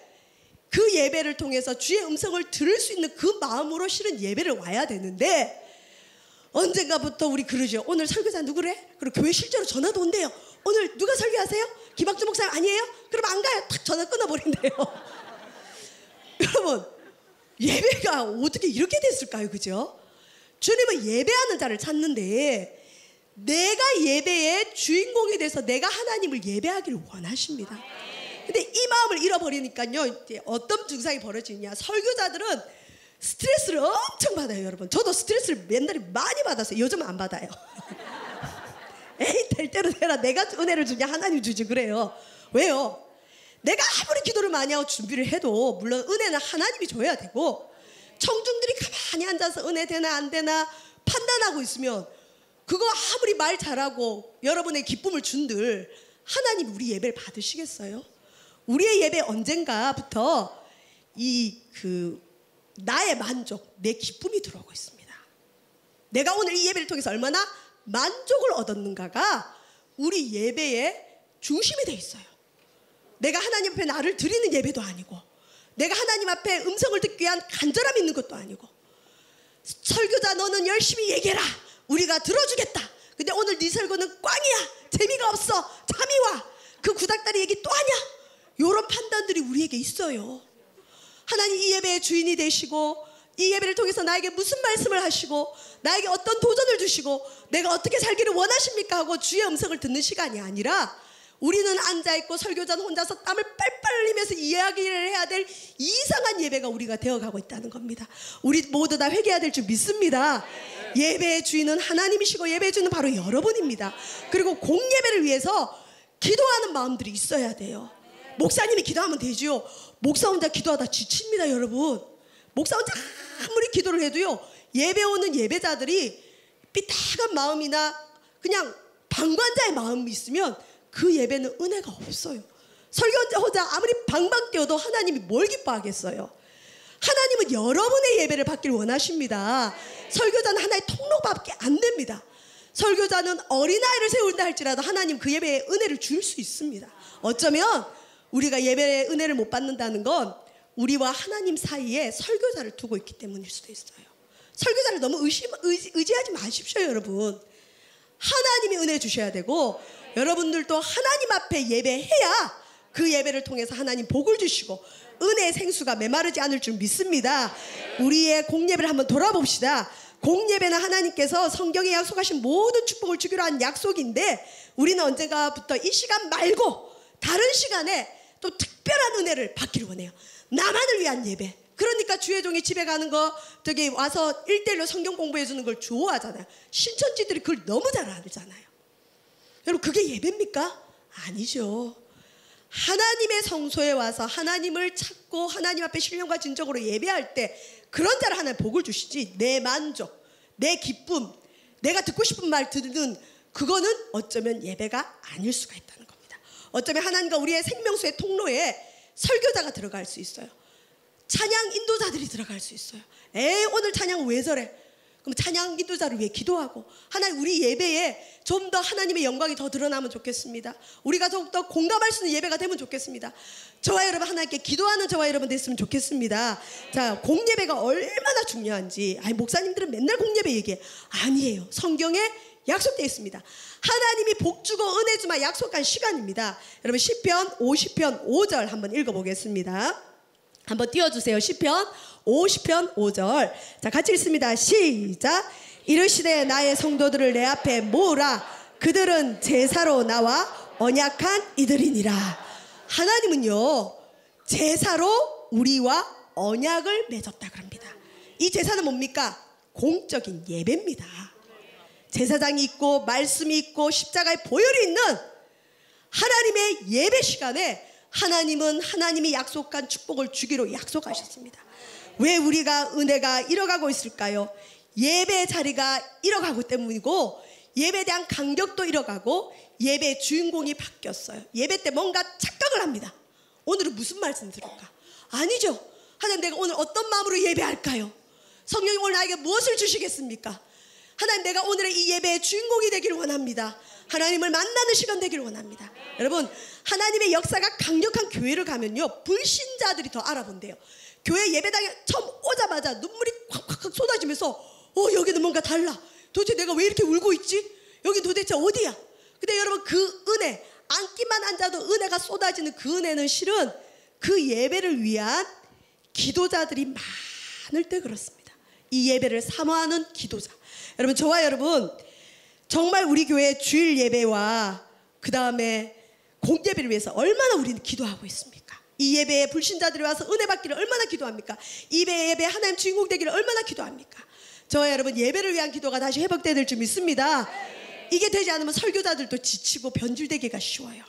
[SPEAKER 1] 그 예배를 통해서 주의 음성을 들을 수 있는 그 마음으로 실은 예배를 와야 되는데, 언젠가부터 우리 그러죠. 오늘 설교자 누구래? 그리고 교회 실제로 전화도 온대요. 오늘 누가 설교하세요? 김학주 목사님 아니에요? 그럼 안 가요. 탁 전화 끊어버린대요. 여러분, 예배가 어떻게 이렇게 됐을까요? 그죠? 주님은 예배하는 자를 찾는데, 내가 예배의 주인공이 돼서 내가 하나님을 예배하기를 원하십니다. 근데 이 마음을 잃어버리니까요, 어떤 증상이 벌어지냐? 설교자들은 스트레스를 엄청 받아요. 여러분, 저도 스트레스를 옛날에 많이 받았어요. 요즘은 안 받아요. 에이, 될 대로 되라. 내가 은혜를 주냐? 하나님 주지. 그래요. 왜요? 내가 아무리 기도를 많이 하고 준비를 해도 물론 은혜는 하나님이 줘야 되고, 청중들이 가만히 앉아서 은혜 되나 안 되나 판단하고 있으면 그거 아무리 말 잘하고 여러분의 기쁨을 준들 하나님이 우리 예배를 받으시겠어요? 우리의 예배 언젠가부터 나의 만족, 내 기쁨이 들어오고 있습니다. 내가 오늘 이 예배를 통해서 얼마나 만족을 얻었는가가 우리 예배의 중심이 돼 있어요. 내가 하나님 앞에 나를 드리는 예배도 아니고, 내가 하나님 앞에 음성을 듣기 위한 간절함이 있는 것도 아니고, 설교자 너는 열심히 얘기해라, 우리가 들어주겠다. 근데 오늘 네 설교는 꽝이야, 재미가 없어, 잠이 와, 그 구닥다리 얘기 또 하냐? 이런 판단들이 우리에게 있어요. 하나님 이 예배의 주인이 되시고, 이 예배를 통해서 나에게 무슨 말씀을 하시고, 나에게 어떤 도전을 주시고, 내가 어떻게 살기를 원하십니까? 하고 주의 음성을 듣는 시간이 아니라, 우리는 앉아있고 설교자는 혼자서 땀을 빨빨 흘리면서 이야기를 해야 될 이상한 예배가 우리가 되어가고 있다는 겁니다. 우리 모두 다 회개해야 될 줄 믿습니다. 예배의 주인은 하나님이시고 예배의 주인은 바로 여러분입니다. 그리고 공예배를 위해서 기도하는 마음들이 있어야 돼요. 목사님이 기도하면 되죠. 목사 혼자 기도하다 지칩니다. 여러분, 목사 혼자 아무리 기도를 해도요, 예배 오는 예배자들이 삐딱한 마음이나 그냥 방관자의 마음이 있으면 그 예배는 은혜가 없어요. 설교자 혼자 아무리 방방 뛰어도 하나님이 뭘 기뻐하겠어요? 하나님은 여러분의 예배를 받기를 원하십니다. 설교자는 하나의 통로밖에 안 됩니다. 설교자는 어린아이를 세운다 할지라도 하나님 그 예배에 은혜를 줄 수 있습니다. 어쩌면 우리가 예배의 은혜를 못 받는다는 건 우리와 하나님 사이에 설교자를 두고 있기 때문일 수도 있어요. 설교자를 너무 의지하지 마십시오. 여러분, 하나님이 은혜 주셔야 되고, 여러분들도 하나님 앞에 예배해야 그 예배를 통해서 하나님 복을 주시고 은혜의 생수가 메마르지 않을 줄 믿습니다. 우리의 공예배를 한번 돌아봅시다. 공예배는 하나님께서 성경에 약속하신 모든 축복을 주기로 한 약속인데, 우리는 언젠가부터 이 시간 말고 다른 시간에 또 특별한 은혜를 받기를 원해요. 나만을 위한 예배, 그러니까 주의 종이 집에 가는 거 저기 와서 1대1로 성경 공부해 주는 걸 좋아하잖아요. 신천지들이 그걸 너무 잘 알잖아요. 여러분 그게 예배입니까? 아니죠. 하나님의 성소에 와서 하나님을 찾고 하나님 앞에 신령과 진정으로 예배할 때 그런 자를 하나님 복을 주시지, 내 만족, 내 기쁨, 내가 듣고 싶은 말 듣는 그거는 어쩌면 예배가 아닐 수가 있다는 겁니다. 어쩌면 하나님과 우리의 생명수의 통로에 설교자가 들어갈 수 있어요. 찬양 인도자들이 들어갈 수 있어요. 오늘 찬양 왜 저래? 그럼 찬양 인도자를 위해 기도하고, 하나님 우리 예배에 좀 더 하나님의 영광이 더 드러나면 좋겠습니다. 우리가 더욱더 공감할 수 있는 예배가 되면 좋겠습니다. 저와 여러분 하나님께 기도하는 저와 여러분 됐으면 좋겠습니다. 자, 공예배가 얼마나 중요한지. 목사님들은 맨날 공예배 얘기해. 아니에요. 성경에 약속되어 있습니다. 하나님이 복 주고 은혜 주마 약속한 시간입니다. 여러분 시편 50편 5절 한번 읽어보겠습니다. 한번 띄워주세요. 시편 50편 5절. 자, 같이 읽습니다. 시작. 이르시되 나의 성도들을 내 앞에 모으라. 그들은 제사로 나와 언약한 이들이니라. 하나님은요 제사로 우리와 언약을 맺었다 그럽니다. 이 제사는 뭡니까? 공적인 예배입니다. 제사장이 있고 말씀이 있고 십자가의 보혈이 있는 하나님의 예배 시간에 하나님은 하나님이 약속한 축복을 주기로 약속하셨습니다. 왜 우리가 은혜가 잃어가고 있을까요? 예배 자리가 잃어가고 때문이고, 예배에 대한 간격도 잃어가고, 예배의 주인공이 바뀌었어요. 예배 때 뭔가 착각을 합니다. 오늘은 무슨 말씀 들을까? 아니죠. 하나님 내가 오늘 어떤 마음으로 예배할까요? 성령이 오늘 나에게 무엇을 주시겠습니까? 하나님 내가 오늘의 이 예배의 주인공이 되기를 원합니다. 하나님을 만나는 시간 되기를 원합니다. 여러분 하나님의 역사가 강력한 교회를 가면요 불신자들이 더 알아본대요. 교회 예배당에 처음 오자마자 눈물이 콱콱 쏟아지면서 여기는 뭔가 달라. 도대체 내가 왜 이렇게 울고 있지? 여기 도대체 어디야? 근데 여러분 그 은혜, 앉기만 앉아도 은혜가 쏟아지는 그 은혜는 실은 그 예배를 위한 기도자들이 많을 때 그렇습니다. 이 예배를 사모하는 기도자. 여러분 저와 여러분 정말 우리 교회 주일 예배와 그 다음에 공예배를 위해서 얼마나 우리는 기도하고 있습니까? 이 예배에 불신자들이 와서 은혜 받기를 얼마나 기도합니까? 이 예배에 하나님 주인공 되기를 얼마나 기도합니까? 저와 여러분 예배를 위한 기도가 다시 회복돼야 될 줄 믿습니다. 이게 되지 않으면 설교자들도 지치고 변질되기가 쉬워요.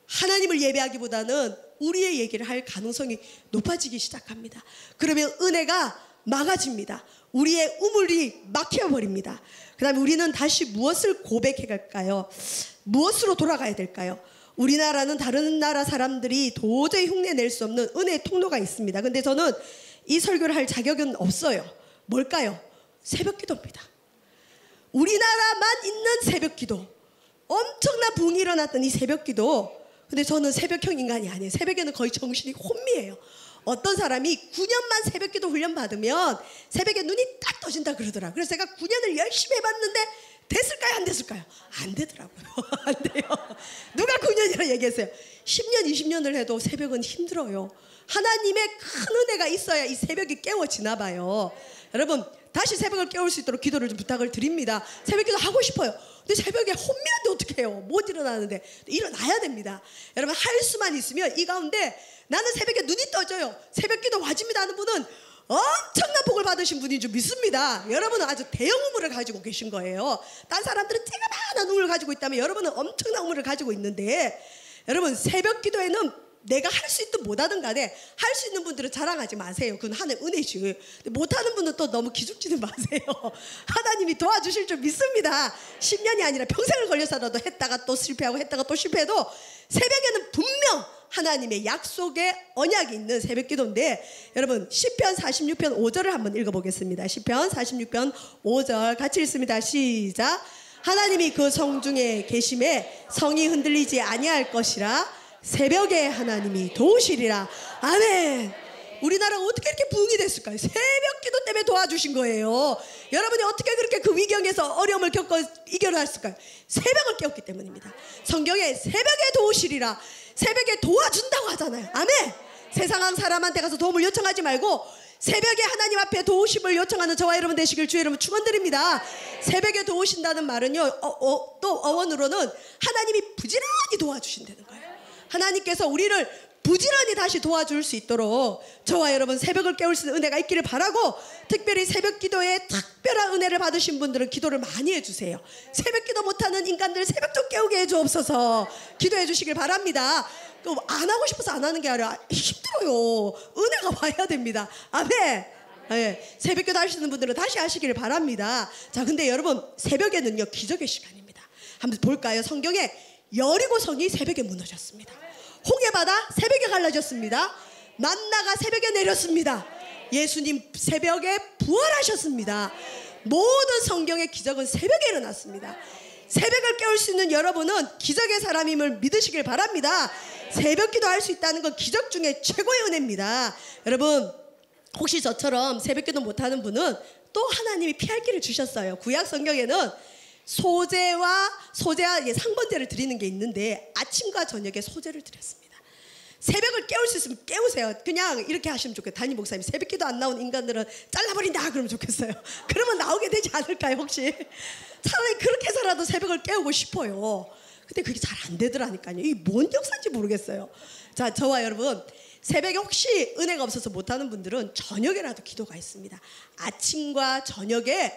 [SPEAKER 1] 하나님을 예배하기보다는 우리의 얘기를 할 가능성이 높아지기 시작합니다. 그러면 은혜가 막아집니다. 우리의 우물이 막혀버립니다. 그 다음에 우리는 다시 무엇을 고백해 갈까요? 무엇으로 돌아가야 될까요? 우리나라는 다른 나라 사람들이 도저히 흉내낼 수 없는 은혜의 통로가 있습니다. 근데 저는 이 설교를 할 자격은 없어요. 뭘까요? 새벽 기도입니다. 우리나라만 있는 새벽 기도, 엄청난 부흥이 일어났던 이 새벽 기도. 근데 저는 새벽형 인간이 아니에요. 새벽에는 거의 정신이 혼미해요. 어떤 사람이 9년만 새벽 기도 훈련 받으면 새벽에 눈이 딱 떠진다 그러더라. 그래서 제가 9년을 열심히 해봤는데 됐을까요? 안 됐을까요? 안 되더라고요. 안 돼요. 누가 9년이라 얘기했어요? 10년 20년을 해도 새벽은 힘들어요. 하나님의 큰 은혜가 있어야 이 새벽이 깨워지나 봐요. 여러분 다시 새벽을 깨울 수 있도록 기도를 좀 부탁을 드립니다. 새벽 기도 하고 싶어요. 근데 새벽에 혼미한데 어떻게 해요? 못 일어나는데. 일어나야 됩니다. 여러분 할 수만 있으면 이 가운데 나는 새벽에 눈이 떠져요, 새벽 기도 와집니다 하는 분은 엄청난 복을 받으신 분인 줄 믿습니다. 여러분은 아주 대형 우물을 가지고 계신 거예요. 딴 사람들은 찌그마한 우물을 가지고 있다면 여러분은 엄청난 우물을 가지고 있는데, 여러분 새벽 기도에는 내가 할 수 있든 못하든 간에 할 수 있는 분들은 자랑하지 마세요. 그건 하나님 은혜지. 못하는 분은 또 너무 기죽지는 마세요. 하나님이 도와주실 줄 믿습니다. 10년이 아니라 평생을 걸려서라도 했다가 또 실패하고 했다가 또 실패해도 새벽에는 분명 하나님의 약속의 언약이 있는 새벽 기도인데, 여러분 시편 46편 5절을 한번 읽어보겠습니다. 시편 46편 5절 같이 읽습니다. 시작. 하나님이 그 성중에 계심에 성이 흔들리지 아니할 것이라. 새벽에 하나님이 도우시리라. 아멘. 우리나라가 어떻게 이렇게 부흥이 됐을까요? 새벽 기도 때문에 도와주신 거예요. 여러분이 어떻게 그렇게 그 위경에서 어려움을 겪어 이겨냈을까요? 새벽을 깨웠기 때문입니다. 성경에 새벽에 도우시리라, 새벽에 도와준다고 하잖아요. 아멘. 세상 사람한테 가서 도움을 요청하지 말고 새벽에 하나님 앞에 도우심을 요청하는 저와 여러분 되시길 주의 이름으로 축원드립니다. 새벽에 도우신다는 말은요 또 어원으로는 하나님이 부지런히 도와주신다는 거예요. 하나님께서 우리를 부지런히 다시 도와줄 수 있도록 저와 여러분 새벽을 깨울 수 있는 은혜가 있기를 바라고, 특별히 새벽 기도에 특별한 은혜를 받으신 분들은 기도를 많이 해주세요. 새벽 기도 못하는 인간들 새벽 좀 깨우게 해주옵소서. 기도해 주시길 바랍니다. 안 하고 싶어서 안 하는 게 아니라 힘들어요. 은혜가 와야 됩니다. 아멘. 네, 새벽 기도 하시는 분들은 다시 하시기를 바랍니다. 자, 근데 여러분 새벽에는요 기적의 시간입니다. 한번 볼까요? 성경에 여리고성이 새벽에 무너졌습니다. 홍해바다 새벽에 갈라졌습니다. 만나가 새벽에 내렸습니다. 예수님 새벽에 부활하셨습니다. 모든 성경의 기적은 새벽에 일어났습니다. 새벽을 깨울 수 있는 여러분은 기적의 사람임을 믿으시길 바랍니다. 새벽 기도할 수 있다는 건 기적 중에 최고의 은혜입니다. 여러분 혹시 저처럼 새벽 기도 못하는 분은 또 하나님이 피할 길을 주셨어요. 구약 성경에는 소제와 상번제를 드리는 게 있는데 아침과 저녁에 소제를 드렸습니다. 새벽을 깨울 수 있으면 깨우세요. 그냥 이렇게 하시면 좋겠어요. 담임 목사님 새벽 기도 안 나온 인간들은 잘라버린다 그러면 좋겠어요. 그러면 나오게 되지 않을까요 혹시? 차라리 그렇게 해서라도 새벽을 깨우고 싶어요. 근데 그게 잘 안 되더라니까요. 이게 뭔 역사인지 모르겠어요. 자, 저와 여러분 새벽에 혹시 은혜가 없어서 못하는 분들은 저녁에라도 기도가 있습니다. 아침과 저녁에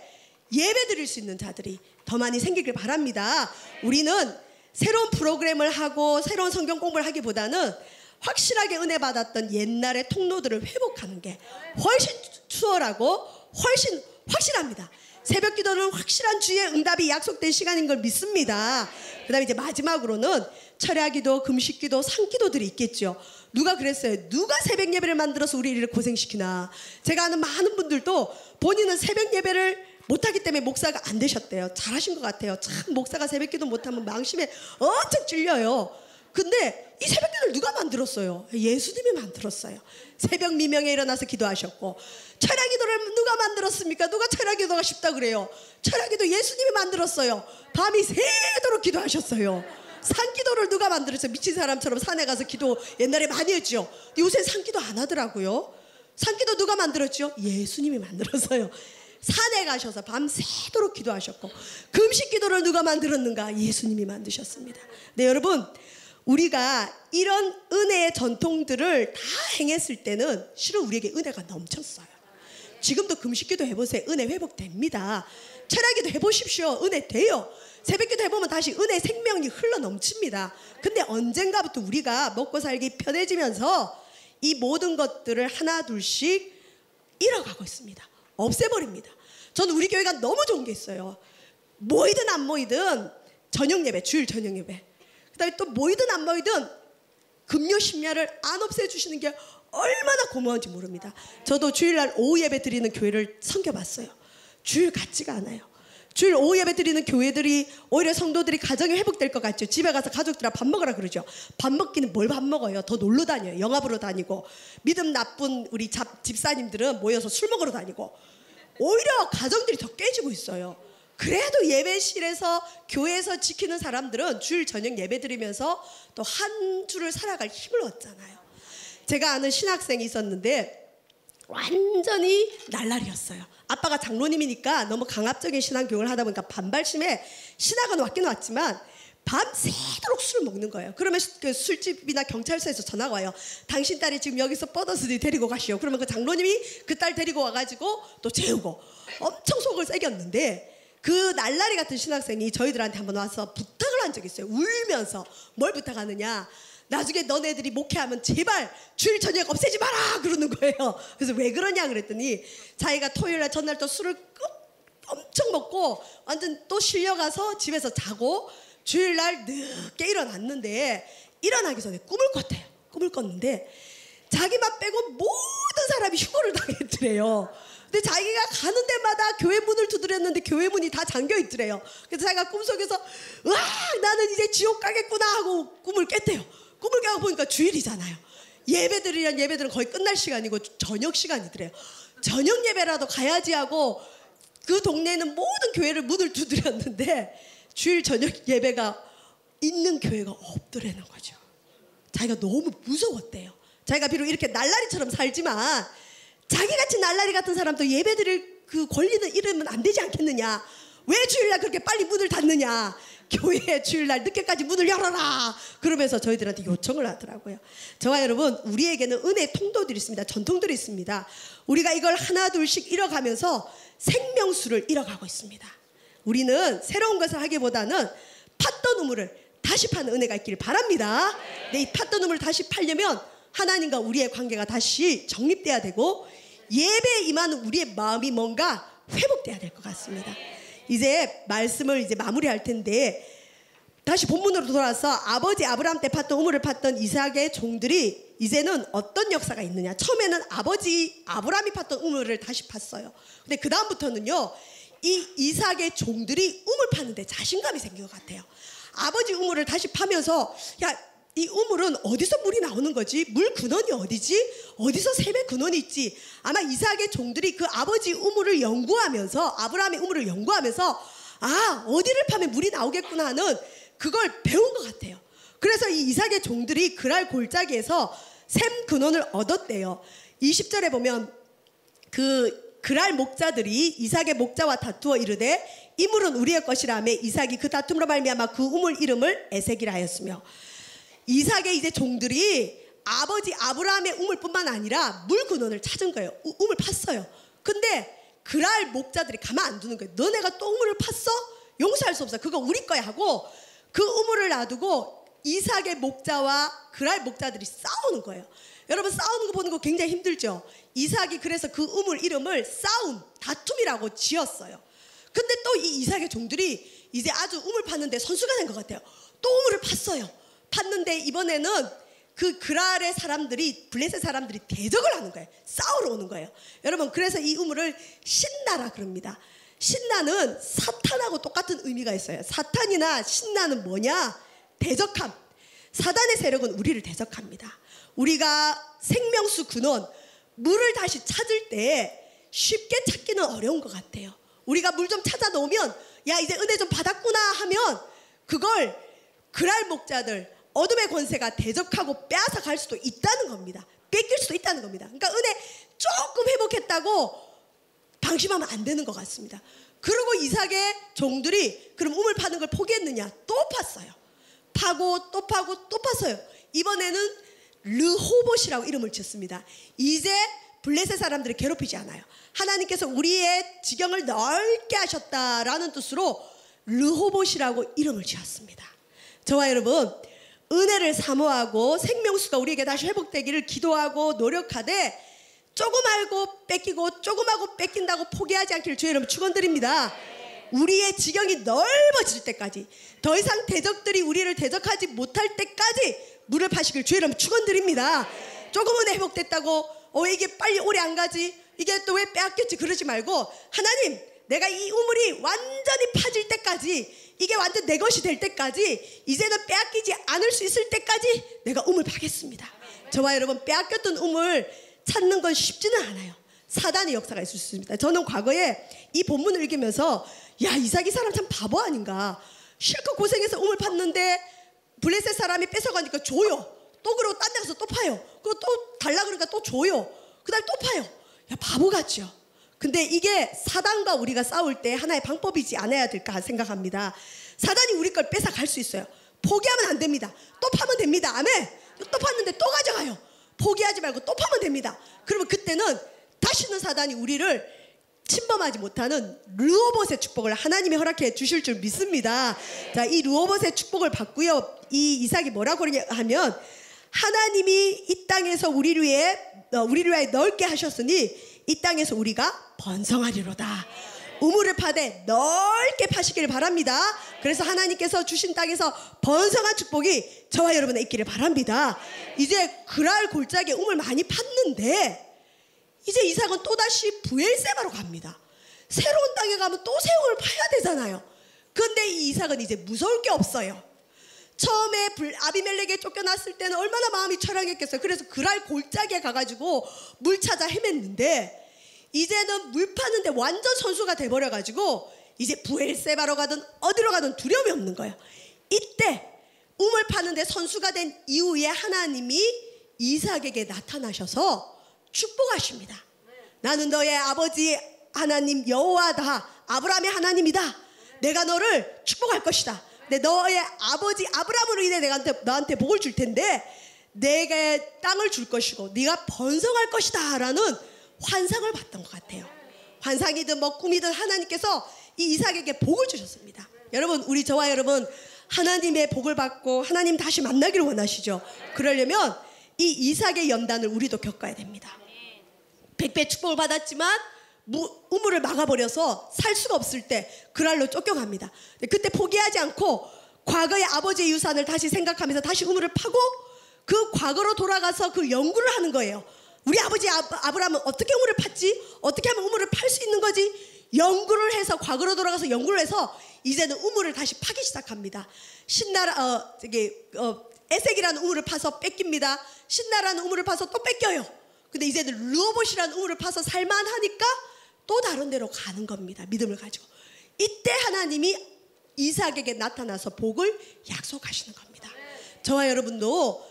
[SPEAKER 1] 예배 드릴 수 있는 자들이 더 많이 생기길 바랍니다. 우리는 새로운 프로그램을 하고 새로운 성경 공부를 하기보다는 확실하게 은혜 받았던 옛날의 통로들을 회복하는 게 훨씬 수월하고 훨씬 확실합니다. 새벽 기도는 확실한 주의 응답이 약속된 시간인 걸 믿습니다. 그 다음에 이제 마지막으로는 철야기도, 금식기도, 상기도들이 있겠죠. 누가 그랬어요? 누가 새벽 예배를 만들어서 우리를 고생시키나. 제가 아는 많은 분들도 본인은 새벽 예배를 못하기 때문에 목사가 안 되셨대요. 잘하신 것 같아요. 참 목사가 새벽 기도 못하면 망심에 엄청 찔려요. 근데 이 새벽 기도를 누가 만들었어요? 예수님이 만들었어요. 새벽 미명에 일어나서 기도하셨고, 철야 기도를 누가 만들었습니까? 누가 철야 기도가 쉽다 그래요? 철야 기도 예수님이 만들었어요. 밤이 새도록 기도하셨어요. 산기도를 누가 만들었어요? 미친 사람처럼 산에 가서 기도 옛날에 많이 했죠. 요새 산기도 안 하더라고요. 산기도 누가 만들었죠? 예수님이 만들었어요. 산에 가셔서 밤새도록 기도하셨고, 금식 기도를 누가 만들었는가? 예수님이 만드셨습니다. 네, 여러분 우리가 이런 은혜의 전통들을 다 행했을 때는 실은 우리에게 은혜가 넘쳤어요. 지금도 금식 기도 해보세요. 은혜 회복됩니다. 철야 기도 해보십시오. 은혜 돼요. 새벽 기도 해보면 다시 은혜의 생명이 흘러 넘칩니다. 근데 언젠가부터 우리가 먹고 살기 편해지면서 이 모든 것들을 하나 둘씩 잃어가고 있습니다. 없애버립니다. 저는 우리 교회가 너무 좋은 게 있어요. 모이든 안 모이든 저녁 예배, 주일 저녁 예배, 그 다음에 또 모이든 안 모이든 금요 심야를 안 없애주시는 게 얼마나 고마운지 모릅니다. 저도 주일날 오후 예배 드리는 교회를 섬겨봤어요. 주일 같지가 않아요. 주일 오후 예배 드리는 교회들이 오히려 성도들이 가정이 회복될 것 같죠. 집에 가서 가족들아 밥 먹으라 그러죠. 밥 먹기는 뭘 밥 먹어요? 더 놀러 다녀요. 영화 보러 다니고, 믿음 나쁜 우리 집사님들은 모여서 술 먹으러 다니고, 오히려 가정들이 더 깨지고 있어요. 그래도 예배실에서 교회에서 지키는 사람들은 주일 저녁 예배 드리면서 또 한 주를 살아갈 힘을 얻잖아요. 제가 아는 신학생이 있었는데 완전히 날라리였어요. 아빠가 장로님이니까 너무 강압적인 신앙교육을 하다 보니까 반발심에 신학은 왔긴 왔지만 밤새도록 술을 먹는 거예요. 그러면 그 술집이나 경찰서에서 전화가 와요. 당신 딸이 지금 여기서 뻗어서 데리고 가시오. 그러면 그 장로님이 그 딸 데리고 와가지고 또 재우고, 엄청 속을 새겼는데, 그 날라리 같은 신학생이 저희들한테 한번 와서 부탁을 한 적이 있어요. 울면서. 뭘 부탁하느냐, 나중에 너네들이 목회하면 제발 주일 저녁 없애지 마라 그러는 거예요. 그래서 왜 그러냐 그랬더니 자기가 토요일날 전날 또 술을 엄청 먹고 완전 또 실려가서 집에서 자고 주일날 늦게 일어났는데, 일어나기 전에 꿈을 꿨대요. 꿈을 꿨는데 자기만 빼고 모든 사람이 휴거를 당했더래요. 근데 자기가 가는 데마다 교회 문을 두드렸는데 교회 문이 다 잠겨 있더래요. 그래서 자기가 꿈속에서 와, 나는 이제 지옥 가겠구나 하고 꿈을 깼대요. 꿈을 깨고 보니까 주일이잖아요. 예배들이란 예배들은 거의 끝날 시간이고 저녁 시간이더래요. 저녁 예배라도 가야지 하고 그 동네에는 모든 교회를 문을 두드렸는데 주일 저녁 예배가 있는 교회가 없더라는 거죠. 자기가 너무 무서웠대요. 자기가 비록 이렇게 날라리처럼 살지만 자기같이 날라리 같은 사람도 예배드릴 그 권리는 잃으면 안 되지 않겠느냐. 왜 주일날 그렇게 빨리 문을 닫느냐. 교회 주일날 늦게까지 문을 열어라 그러면서 저희들한테 요청을 하더라고요. 저와 여러분, 우리에게는 은혜의 통도들이 있습니다. 전통들이 있습니다. 우리가 이걸 하나 둘씩 잃어가면서 생명수를 잃어가고 있습니다. 우리는 새로운 것을 하기보다는 팠던 우물을 다시 파는 은혜가 있기를 바랍니다. 근데 이 팠던 우물을 다시 팔려면 하나님과 우리의 관계가 다시 정립돼야 되고, 예배에 임하는 우리의 마음이 뭔가 회복돼야 될 것 같습니다. 이제 말씀을 이제 마무리할 텐데, 다시 본문으로 돌아와서 아버지 아브라함 때 팠던 우물을 팠던 이삭의 종들이 이제는 어떤 역사가 있느냐. 처음에는 아버지 아브라함이 팠던 우물을 다시 팠어요. 근데 그 다음부터는요, 이 이삭의 종들이 우물 파는데 자신감이 생긴 것 같아요. 아버지 우물을 다시 파면서, 야, 이 우물은 어디서 물이 나오는 거지? 물 근원이 어디지? 어디서 샘의 근원이 있지? 아마 이삭의 종들이 그 아버지 우물을 연구하면서, 아브라함의 우물을 연구하면서, 아, 어디를 파면 물이 나오겠구나 하는 그걸 배운 것 같아요. 그래서 이 이삭의 종들이 그랄 골짜기에서 샘 근원을 얻었대요. 20절에 보면 그랄 목자들이 이삭의 목자와 다투어 이르되 이 물은 우리의 것이라며 이삭이 그 다툼으로 말미암아 그 우물 이름을 에색이라 하였으며, 이삭의 이제 종들이 아버지 아브라함의 우물뿐만 아니라 물 근원을 찾은 거예요. 우물 팠어요. 근데 그랄 목자들이 가만 안 두는 거예요. 너네가 또 우물을 팠어? 용서할 수 없어. 그거 우리 거야 하고 그 우물을 놔두고 이삭의 목자와 그랄 목자들이 싸우는 거예요. 여러분, 싸우는 거 보는 거 굉장히 힘들죠. 이삭이 그래서 그 우물 이름을 싸움, 다툼이라고 지었어요. 근데 또 이 이삭의 종들이 이제 아주 우물 팠는데 선수가 된 것 같아요. 또 우물을 팠어요. 팠는데 이번에는 그 그랄의 사람들이, 블레셋 사람들이 대적을 하는 거예요. 싸우러 오는 거예요. 여러분, 그래서 이 우물을 신나라 그럽니다. 신나는 사탄하고 똑같은 의미가 있어요. 사탄이나 신나는 뭐냐? 대적함. 사단의 세력은 우리를 대적합니다. 우리가 생명수 근원, 물을 다시 찾을 때 쉽게 찾기는 어려운 것 같아요. 우리가 물 좀 찾아 놓으면, 야, 이제 은혜 좀 받았구나 하면 그걸 그랄 목자들, 어둠의 권세가 대적하고 빼앗아 갈 수도 있다는 겁니다. 뺏길 수도 있다는 겁니다. 그러니까 은혜 조금 회복했다고 방심하면 안 되는 것 같습니다. 그리고 이삭의 종들이 그럼 우물 파는 걸 포기했느냐? 또 팠어요. 파고 또 파고 또 팠어요. 이번에는 르호봇이라고 이름을 지었습니다. 이제 블레셋 사람들을 괴롭히지 않아요. 하나님께서 우리의 지경을 넓게 하셨다라는 뜻으로 르호봇이라고 이름을 지었습니다. 저와 여러분, 은혜를 사모하고 생명수가 우리에게 다시 회복되기를 기도하고 노력하되, 조금 알고 뺏기고 조금 하고 뺏긴다고 포기하지 않기를 주의 이름으로 축원드립니다. 우리의 지경이 넓어질 때까지, 더 이상 대적들이 우리를 대적하지 못할 때까지 물을 파시길 주의 이름으로 축원드립니다. 조금은 회복됐다고 이게 빨리 오래 안 가지, 이게 또 왜 빼앗겼지 그러지 말고, 하나님, 내가 이 우물이 완전히 파질 때까지, 이게 완전 내 것이 될 때까지, 이제는 빼앗기지 않을 수 있을 때까지 내가 우물 파겠습니다. 저와 여러분, 빼앗겼던 우물 찾는 건 쉽지는 않아요. 사단의 역사가 있을 수 있습니다. 저는 과거에 이 본문을 읽으면서, 야, 이삭이 사람 참 바보 아닌가. 실컷 고생해서 우물 팠는데 블레셋 사람이 뺏어가니까 줘요. 또 그러고 딴 데 가서 또 파요. 그리고 또 달라 그러니까 또 줘요. 그 다음에 또 파요. 야, 바보 같죠. 근데 이게 사단과 우리가 싸울 때 하나의 방법이지 않아야 될까 생각합니다. 사단이 우리 걸 뺏어갈 수 있어요. 포기하면 안 됩니다. 또 파면 됩니다. 아멘. 또 팠는데 또 가져가요. 포기하지 말고 또 파면 됩니다. 그러면 그때는 다시는 사단이 우리를 침범하지 못하는 르호봇의 축복을 하나님이 허락해 주실 줄 믿습니다. 자, 이 르호봇의 축복을 받고요, 이 이삭이 뭐라고 하면, 하나님이 이 땅에서 우리를 위해 넓게 하셨으니 이 땅에서 우리가 번성하리로다. 우물을 파되 넓게 파시기를 바랍니다. 그래서 하나님께서 주신 땅에서 번성한 축복이 저와 여러분에 있기를 바랍니다. 이제 그랄 골짜기에 우물 많이 팠는데 이제 이삭은 또다시 브엘세바로 갑니다. 새로운 땅에 가면 또 새 우물을 파야 되잖아요. 그런데 이 이삭은 이제 무서울 게 없어요. 처음에 아비멜렉에 쫓겨났을 때는 얼마나 마음이 처량했겠어요. 그래서 그랄 골짜기에 가가지고 물 찾아 헤맸는데, 이제는 물 파는데 완전 선수가 돼버려가지고 이제 부엘세바로 가든 어디로 가든 두려움이 없는 거예요. 이때 우물 파는데 선수가 된 이후에 하나님이 이삭에게 나타나셔서 축복하십니다. 나는 너의 아버지 하나님 여호와다. 아브라함의 하나님이다. 내가 너를 축복할 것이다. 근데 너의 아버지 아브라함으로 인해 내가 너한테 복을 줄 텐데 내가 땅을 줄 것이고 네가 번성할 것이다 라는 환상을 봤던 것 같아요. 환상이든 뭐 꿈이든 하나님께서 이 이삭에게 복을 주셨습니다. 여러분, 우리 저와 여러분 하나님의 복을 받고 하나님 다시 만나기를 원하시죠? 그러려면 이 이삭의 연단을 우리도 겪어야 됩니다. 100배 축복을 받았지만 우물을 막아버려서 살 수가 없을 때 그랄로 쫓겨갑니다. 그때 포기하지 않고 과거의 아버지의 유산을 다시 생각하면서 다시 우물을 파고 그 과거로 돌아가서 그 연구를 하는 거예요. 우리 아버지 아브라함은 어떻게 우물을 팠지? 어떻게 하면 우물을 팔 수 있는 거지? 연구를 해서 과거로 돌아가서 연구를 해서 이제는 우물을 다시 파기 시작합니다. 에색이라는 우물을 파서 뺏깁니다. 신나라는 우물을 파서 또 뺏겨요. 근데 이제는 르호봇이라는 우물을 파서 살만하니까 또 다른 데로 가는 겁니다. 믿음을 가지고. 이때 하나님이 이삭에게 나타나서 복을 약속하시는 겁니다. 저와 여러분도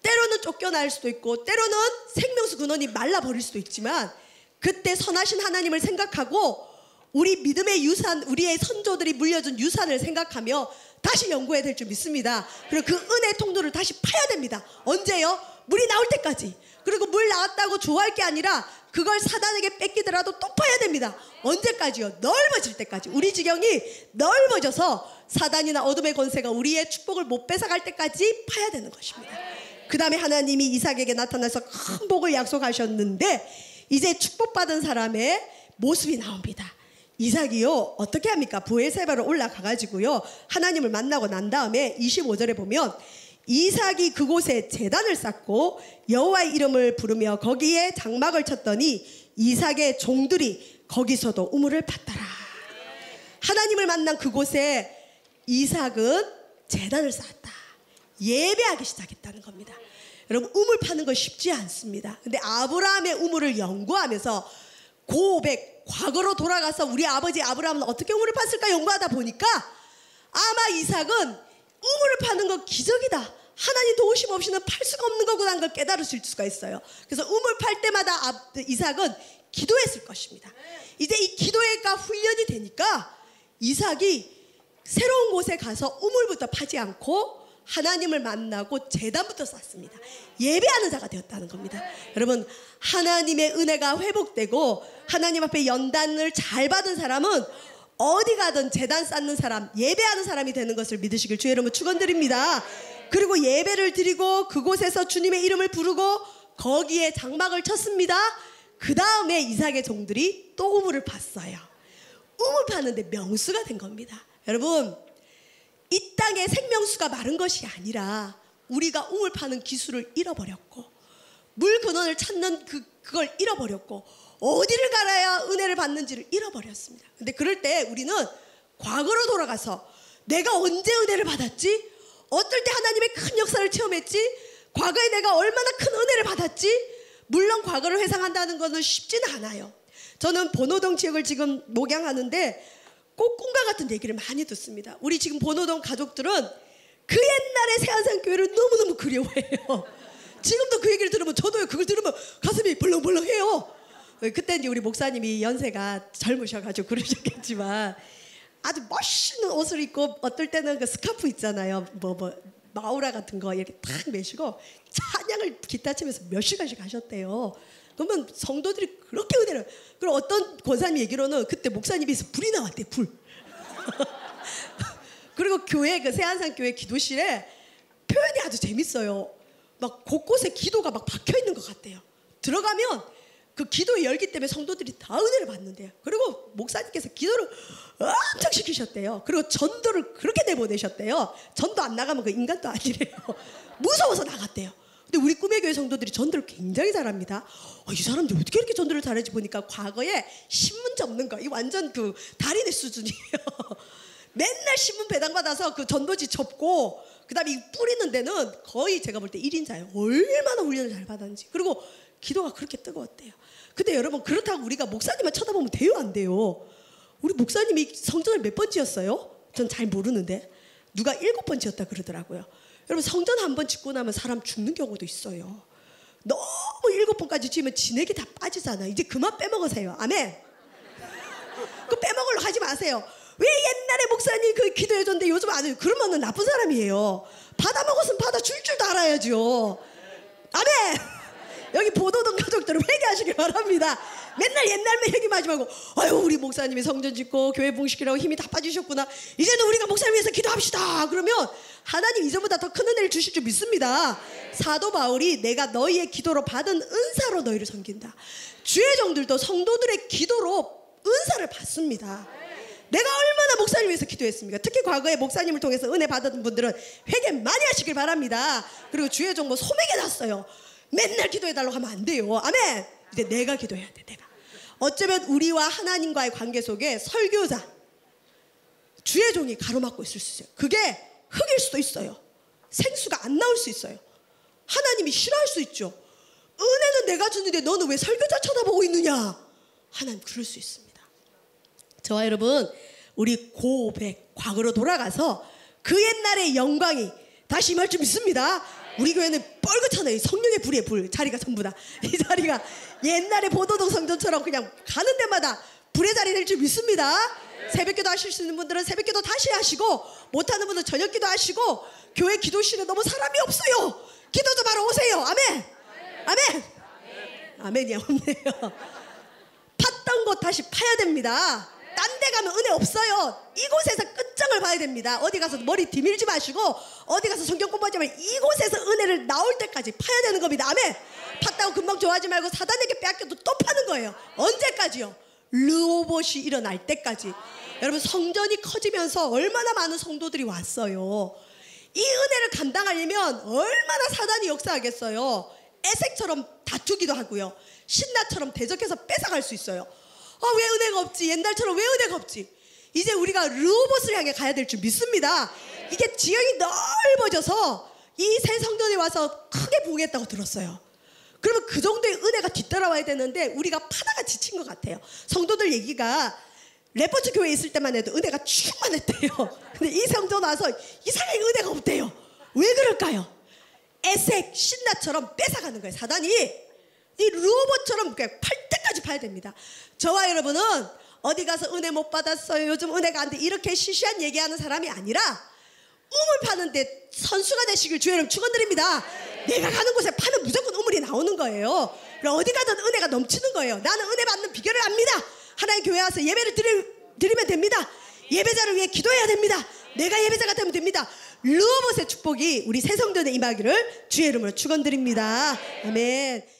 [SPEAKER 1] 때로는 쫓겨날 수도 있고 때로는 생명수 근원이 말라버릴 수도 있지만 그때 선하신 하나님을 생각하고 우리 믿음의 유산, 우리의 선조들이 물려준 유산을 생각하며 다시 연구해야 될 줄 믿습니다. 그리고 그 은혜의 통로를 다시 파야 됩니다. 언제요? 물이 나올 때까지. 그리고 물 나왔다고 좋아할 게 아니라 그걸 사단에게 뺏기더라도 또 파야 됩니다. 언제까지요? 넓어질 때까지. 우리 지경이 넓어져서 사단이나 어둠의 권세가 우리의 축복을 못 뺏어갈 때까지 파야 되는 것입니다. 그 다음에 하나님이 이삭에게 나타나서 큰 복을 약속하셨는데 이제 축복받은 사람의 모습이 나옵니다. 이삭이요 어떻게 합니까? 브엘세바로 올라가가지고요 하나님을 만나고 난 다음에 25절에 보면 이삭이 그곳에 제단을 쌓고 여호와의 이름을 부르며 거기에 장막을 쳤더니 이삭의 종들이 거기서도 우물을 팠더라. 하나님을 만난 그곳에 이삭은 제단을 쌓았다. 예배하기 시작했다는 겁니다. 여러분, 우물 파는 거 쉽지 않습니다. 근데 아브라함의 우물을 연구하면서 고백, 과거로 돌아가서 우리 아버지 아브라함은 어떻게 우물을 팠을까 연구하다 보니까 아마 이삭은 우물을 파는 건 기적이다. 하나님 도우심 없이는 팔 수가 없는 거구나 하는 걸 깨달으실 수가 있어요. 그래서 우물 팔 때마다 이삭은 기도했을 것입니다. 이제 이 기도가 훈련이 되니까 이삭이 새로운 곳에 가서 우물부터 파지 않고 하나님을 만나고 제단부터 쌓습니다. 예배하는 자가 되었다는 겁니다. 여러분, 하나님의 은혜가 회복되고 하나님 앞에 연단을 잘 받은 사람은 어디 가든 제단 쌓는 사람, 예배하는 사람이 되는 것을 믿으시길 주의 이름으로 축원드립니다. 그리고 예배를 드리고 그곳에서 주님의 이름을 부르고 거기에 장막을 쳤습니다. 그 다음에 이삭의 종들이 또 우물을 팠어요. 우물 파는데 명수가 된 겁니다. 여러분, 이 땅에 생명수가 마른 것이 아니라 우리가 우물 파는 기술을 잃어버렸고 물 근원을 찾는 그걸 잃어버렸고 어디를 갈아야 은혜를 받는지를 잃어버렸습니다. 근데 그럴 때 우리는 과거로 돌아가서 내가 언제 은혜를 받았지? 어떨 때 하나님의 큰 역사를 체험했지? 과거에 내가 얼마나 큰 은혜를 받았지? 물론 과거를 회상한다는 것은 쉽지는 않아요. 저는 번호동 지역을 지금 목양하는데 꼭 꿈과 같은 얘기를 많이 듣습니다. 우리 지금 번호동 가족들은 그 옛날의 새안산교회를 너무너무 그리워해요. 지금도 그 얘기를 들으면 저도 그걸 들으면 가슴이 벌렁벌렁해요. 그때 이제 우리 목사님이 연세가 젊으셔가지고 그러셨겠지만 아주 멋있는 옷을 입고 어떨 때는 그 스카프 있잖아요. 마우라 같은 거 이렇게 탁 매시고 찬양을 기타 치면서 몇 시간씩 하셨대요. 그러면 성도들이 그렇게 은혜를. 그리고 어떤 권사님 얘기로는 그때 목사님에서 불이 나왔대. 불. 그리고 교회 그 새안산교회 기도실에 표현이 아주 재밌어요. 막 곳곳에 기도가 막 박혀 있는 것 같대요. 들어가면 그 기도의 열기 때문에 성도들이 다 은혜를 받는데요. 그리고 목사님께서 기도를 엄청 시키셨대요. 그리고 전도를 그렇게 내보내셨대요. 전도 안 나가면 그 인간도 아니래요. 무서워서 나갔대요. 근데 우리 꿈의 교회 성도들이 전도를 굉장히 잘합니다. 이 사람들 어떻게 이렇게 전도를 잘하지 보니까 과거에 신문 접는 거, 이 완전 그 달인의 수준이에요. 맨날 신문 배당받아서 그 전도지 접고 그다음에 이 뿌리는 데는 거의 제가 볼 때 1인자예요. 얼마나 훈련을 잘 받았는지. 그리고 기도가 그렇게 뜨거웠대요. 근데 여러분, 그렇다고 우리가 목사님만 쳐다보면 돼요, 안 돼요? 우리 목사님이 성전을 몇 번 지었어요? 전 잘 모르는데 누가 7번 지었다 그러더라고요. 여러분, 성전 한 번 짓고 나면 사람 죽는 경우도 있어요. 너무 7번까지 지으면 진액이 다 빠지잖아요. 이제 그만 빼먹으세요. 아멘. 그 빼먹으려고 하지 마세요. 왜 옛날에 목사님 그 기도해줬는데 요즘 안 해요. 그러면은 나쁜 사람이에요. 받아먹었으면 받아줄 줄도 알아야죠. 아멘. 여기 보도동 가족들은 회개하시길 바랍니다. 맨날 옛날만 얘기만 하지 말고, 아유 우리 목사님이 성전 짓고 교회 부흥시키라고 힘이 다 빠지셨구나, 이제는 우리가 목사님 위해서 기도합시다. 그러면 하나님 이전보다 더 큰 은혜를 주실 줄 믿습니다. 사도 바울이 내가 너희의 기도로 받은 은사로 너희를 섬긴다. 주의 종들도 성도들의 기도로 은사를 받습니다. 내가 얼마나 목사님 위해서 기도했습니까? 특히 과거에 목사님을 통해서 은혜 받은 분들은 회개 많이 하시길 바랍니다. 그리고 주의 종 뭐 소매게 났어요. 맨날 기도해달라고 하면 안 돼요. 아멘. 이제 내가 기도해야 돼. 내가. 어쩌면 우리와 하나님과의 관계 속에 설교자, 주의 종이 가로막고 있을 수 있어요. 그게 흙일 수도 있어요. 생수가 안 나올 수 있어요. 하나님이 싫어할 수 있죠. 은혜는 내가 주는데 너는 왜 설교자 쳐다보고 있느냐. 하나님 그럴 수 있습니다. 저와 여러분, 우리 고백 과거로 돌아가서 그 옛날의 영광이 다시 임할 줄 믿습니다. 우리 교회는 뻘겋잖아요. 성령의 불이에요. 불. 자리가 전부 다. 이 자리가 옛날에 보도동 성전처럼 그냥 가는 데마다 불의 자리 될 줄 믿습니다. 새벽기도 하실 수 있는 분들은 새벽기도 다시 하시고, 못하는 분들은 저녁기도 하시고, 교회 기도실에 너무 사람이 없어요. 기도 좀 하러 오세요. 아멘. 아멘. 아멘이 없네요. 팠던 곳 다시 파야 됩니다. 딴 데 가면 은혜 없어요. 이곳에서 끝장을 봐야 됩니다. 어디 가서 머리 뒤밀지 마시고, 어디 가서 성경 공부하지 말고 이곳에서 은혜를 나올 때까지 파야 되는 겁니다. 아멘. 팠다고 금방 좋아하지 말고 사단에게 빼앗겨도 또 파는 거예요. 언제까지요? 르호봇이 일어날 때까지. 여러분, 성전이 커지면서 얼마나 많은 성도들이 왔어요. 이 은혜를 감당하려면 얼마나 사단이 역사하겠어요. 에색처럼 다투기도 하고요, 신라처럼 대적해서 뺏어갈 수 있어요. 왜 은혜가 없지? 옛날처럼 왜 은혜가 없지? 이제 우리가 르호봇을 향해 가야 될 줄 믿습니다. 이게 지형이 넓어져서 이 새 성전에 와서 크게 부흥했다고 들었어요. 그러면 그 정도의 은혜가 뒤따라와야 되는데 우리가 파다가 지친 것 같아요. 성도들 얘기가 레퍼츠 교회에 있을 때만 해도 은혜가 충만했대요. 근데 이 성전 와서 이상하게 은혜가 없대요. 왜 그럴까요? 에색, 신라처럼 뺏어가는 거예요. 사단이 이 르호봇처럼 그냥 팔 때까지 파야 됩니다. 저와 여러분은 어디 가서 은혜 못 받았어요, 요즘 은혜가 안 돼, 이렇게 시시한 얘기하는 사람이 아니라 우물 파는데 선수가 되시길 주의 이름 축원드립니다. 내가 가는 곳에 파는 무조건 우물이 나오는 거예요. 그럼 어디 가든 은혜가 넘치는 거예요. 나는 은혜 받는 비결을 압니다. 하나님 교회 와서 예배를 드리면 됩니다. 예배자를 위해 기도해야 됩니다. 내가 예배자가 되면 됩니다. 르호봇의 축복이 우리 새 성전에 임하기를 주의 이름으로 축원드립니다. 아멘.